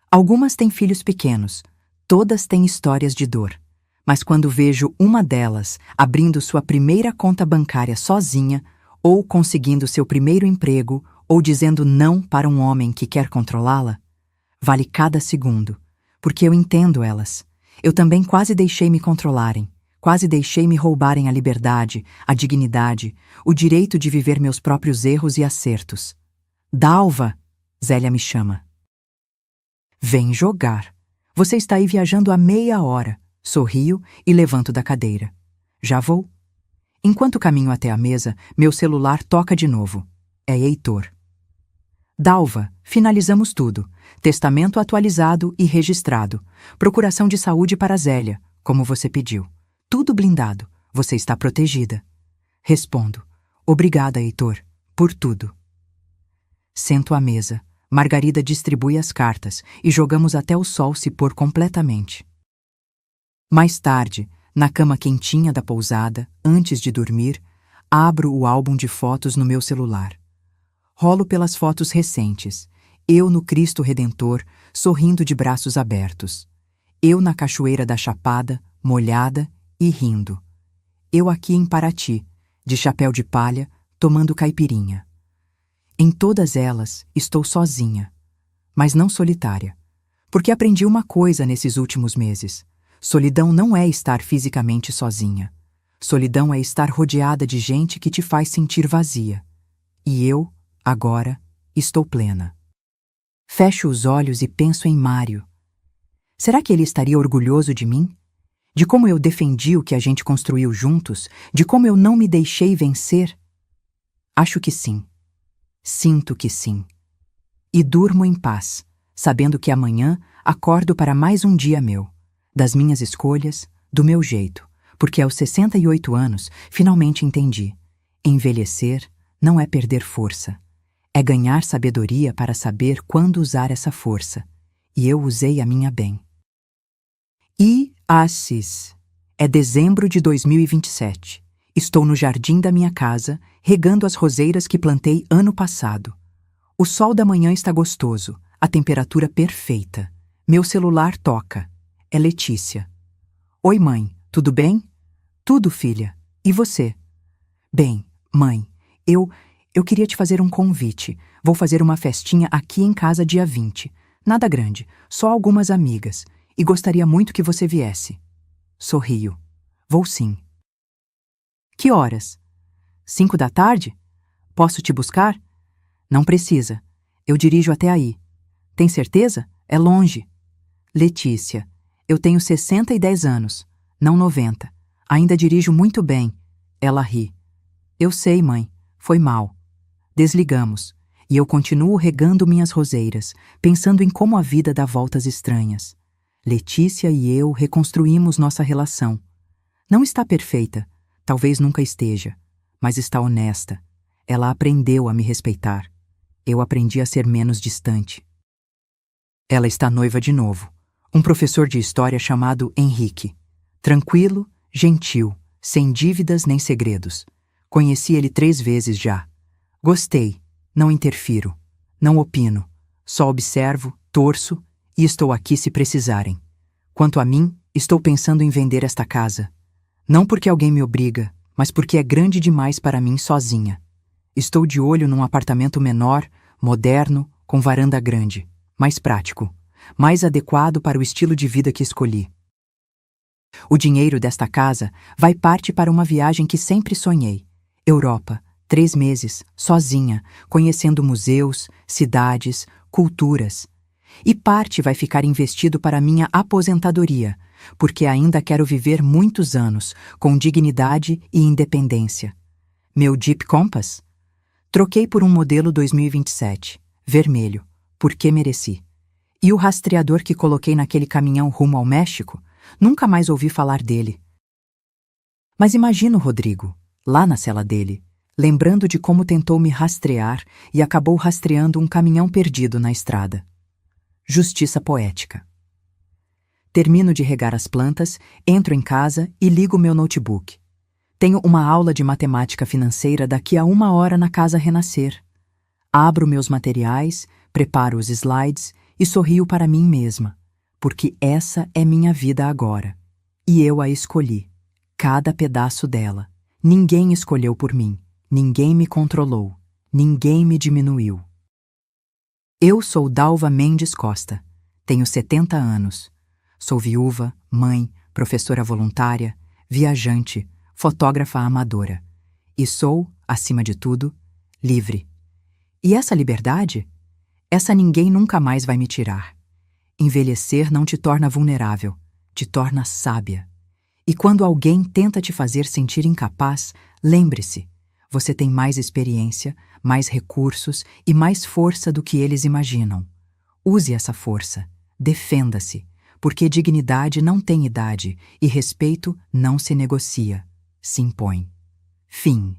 Algumas têm filhos pequenos. Todas têm histórias de dor. Mas quando vejo uma delas abrindo sua primeira conta bancária sozinha, ou conseguindo seu primeiro emprego, ou dizendo não para um homem que quer controlá-la, vale cada segundo, porque eu entendo elas. Eu também quase deixei me controlarem. Quase deixei me roubarem a liberdade, a dignidade, o direito de viver meus próprios erros e acertos. Dalva, Zélia me chama. Vem jogar. Você está aí viajando há meia hora. Sorrio e levanto da cadeira. Já vou. Enquanto caminho até a mesa, meu celular toca de novo. É Heitor. Dalva, finalizamos tudo. Testamento atualizado e registrado. Procuração de saúde para Zélia, como você pediu. Tudo blindado. Você está protegida. Respondo. Obrigada, Heitor, por tudo. Sento à mesa. Margarida distribui as cartas e jogamos até o sol se pôr completamente. Mais tarde, na cama quentinha da pousada, antes de dormir, abro o álbum de fotos no meu celular. Rolo pelas fotos recentes. Eu no Cristo Redentor, sorrindo de braços abertos. Eu na cachoeira da Chapada, molhada e rindo. Eu aqui em Paraty, de chapéu de palha, tomando caipirinha. Em todas elas, estou sozinha, mas não solitária, porque aprendi uma coisa nesses últimos meses. Solidão não é estar fisicamente sozinha. Solidão é estar rodeada de gente que te faz sentir vazia. E eu, agora, estou plena. Fecho os olhos e penso em Mário. Será que ele estaria orgulhoso de mim? De como eu defendi o que a gente construiu juntos? De como eu não me deixei vencer? Acho que sim. Sinto que sim. E durmo em paz, sabendo que amanhã acordo para mais um dia meu, das minhas escolhas, do meu jeito, porque aos 68 anos finalmente entendi. Envelhecer não é perder força, é ganhar sabedoria para saber quando usar essa força, e eu usei a minha bem. E Assis. É dezembro de 2027, Estou no jardim da minha casa, regando as roseiras que plantei ano passado. O sol da manhã está gostoso, a temperatura perfeita. Meu celular toca. É Letícia. Oi, mãe, tudo bem? Tudo, filha. E você? Bem, mãe, eu queria te fazer um convite. Vou fazer uma festinha aqui em casa dia 20. Nada grande, só algumas amigas. E gostaria muito que você viesse. Sorrio. Vou sim. Que horas? 5 da tarde? Posso te buscar? Não precisa. Eu dirijo até aí. Tem certeza? É longe. Letícia, eu tenho 10 anos, não 90. Ainda dirijo muito bem. Ela ri. Eu sei, mãe. Foi mal. Desligamos. E eu continuo regando minhas roseiras, pensando em como a vida dá voltas estranhas. Letícia e eu reconstruímos nossa relação. Não está perfeita, talvez nunca esteja, mas está honesta. Ela aprendeu a me respeitar. Eu aprendi a ser menos distante. Ela está noiva de novo. Um professor de história chamado Henrique. Tranquilo, gentil, sem dívidas nem segredos. Conheci ele 3 vezes já. Gostei, não interfiro, não opino. Só observo, torço e estou aqui se precisarem. Quanto a mim, estou pensando em vender esta casa. Não porque alguém me obriga, mas porque é grande demais para mim sozinha. Estou de olho num apartamento menor, moderno, com varanda grande, mais prático, mais adequado para o estilo de vida que escolhi. O dinheiro desta casa vai parte para uma viagem que sempre sonhei. Europa, 3 meses, sozinha, conhecendo museus, cidades, culturas. E parte vai ficar investido para minha aposentadoria, porque ainda quero viver muitos anos, com dignidade e independência. Meu Jeep Compass? Troquei por um modelo 2027, vermelho, porque mereci. E o rastreador que coloquei naquele caminhão rumo ao México? Nunca mais ouvi falar dele. Mas imagino o Rodrigo, lá na cela dele, lembrando de como tentou me rastrear e acabou rastreando um caminhão perdido na estrada. Justiça poética. Termino de regar as plantas, entro em casa e ligo meu notebook. Tenho uma aula de matemática financeira daqui a 1 hora na Casa Renascer. Abro meus materiais, preparo os slides e sorrio para mim mesma, porque essa é minha vida agora. E eu a escolhi, cada pedaço dela. Ninguém escolheu por mim, ninguém me controlou, ninguém me diminuiu. Eu sou Dalva Mendes Costa, tenho 70 anos. Sou viúva, mãe, professora voluntária, viajante, fotógrafa amadora. E sou, acima de tudo, livre. E essa liberdade? Essa ninguém nunca mais vai me tirar. Envelhecer não te torna vulnerável, te torna sábia. E quando alguém tenta te fazer sentir incapaz, lembre-se, você tem mais experiência, mais recursos e mais força do que eles imaginam. Use essa força, defenda-se, porque dignidade não tem idade e respeito não se negocia, se impõe. Fim.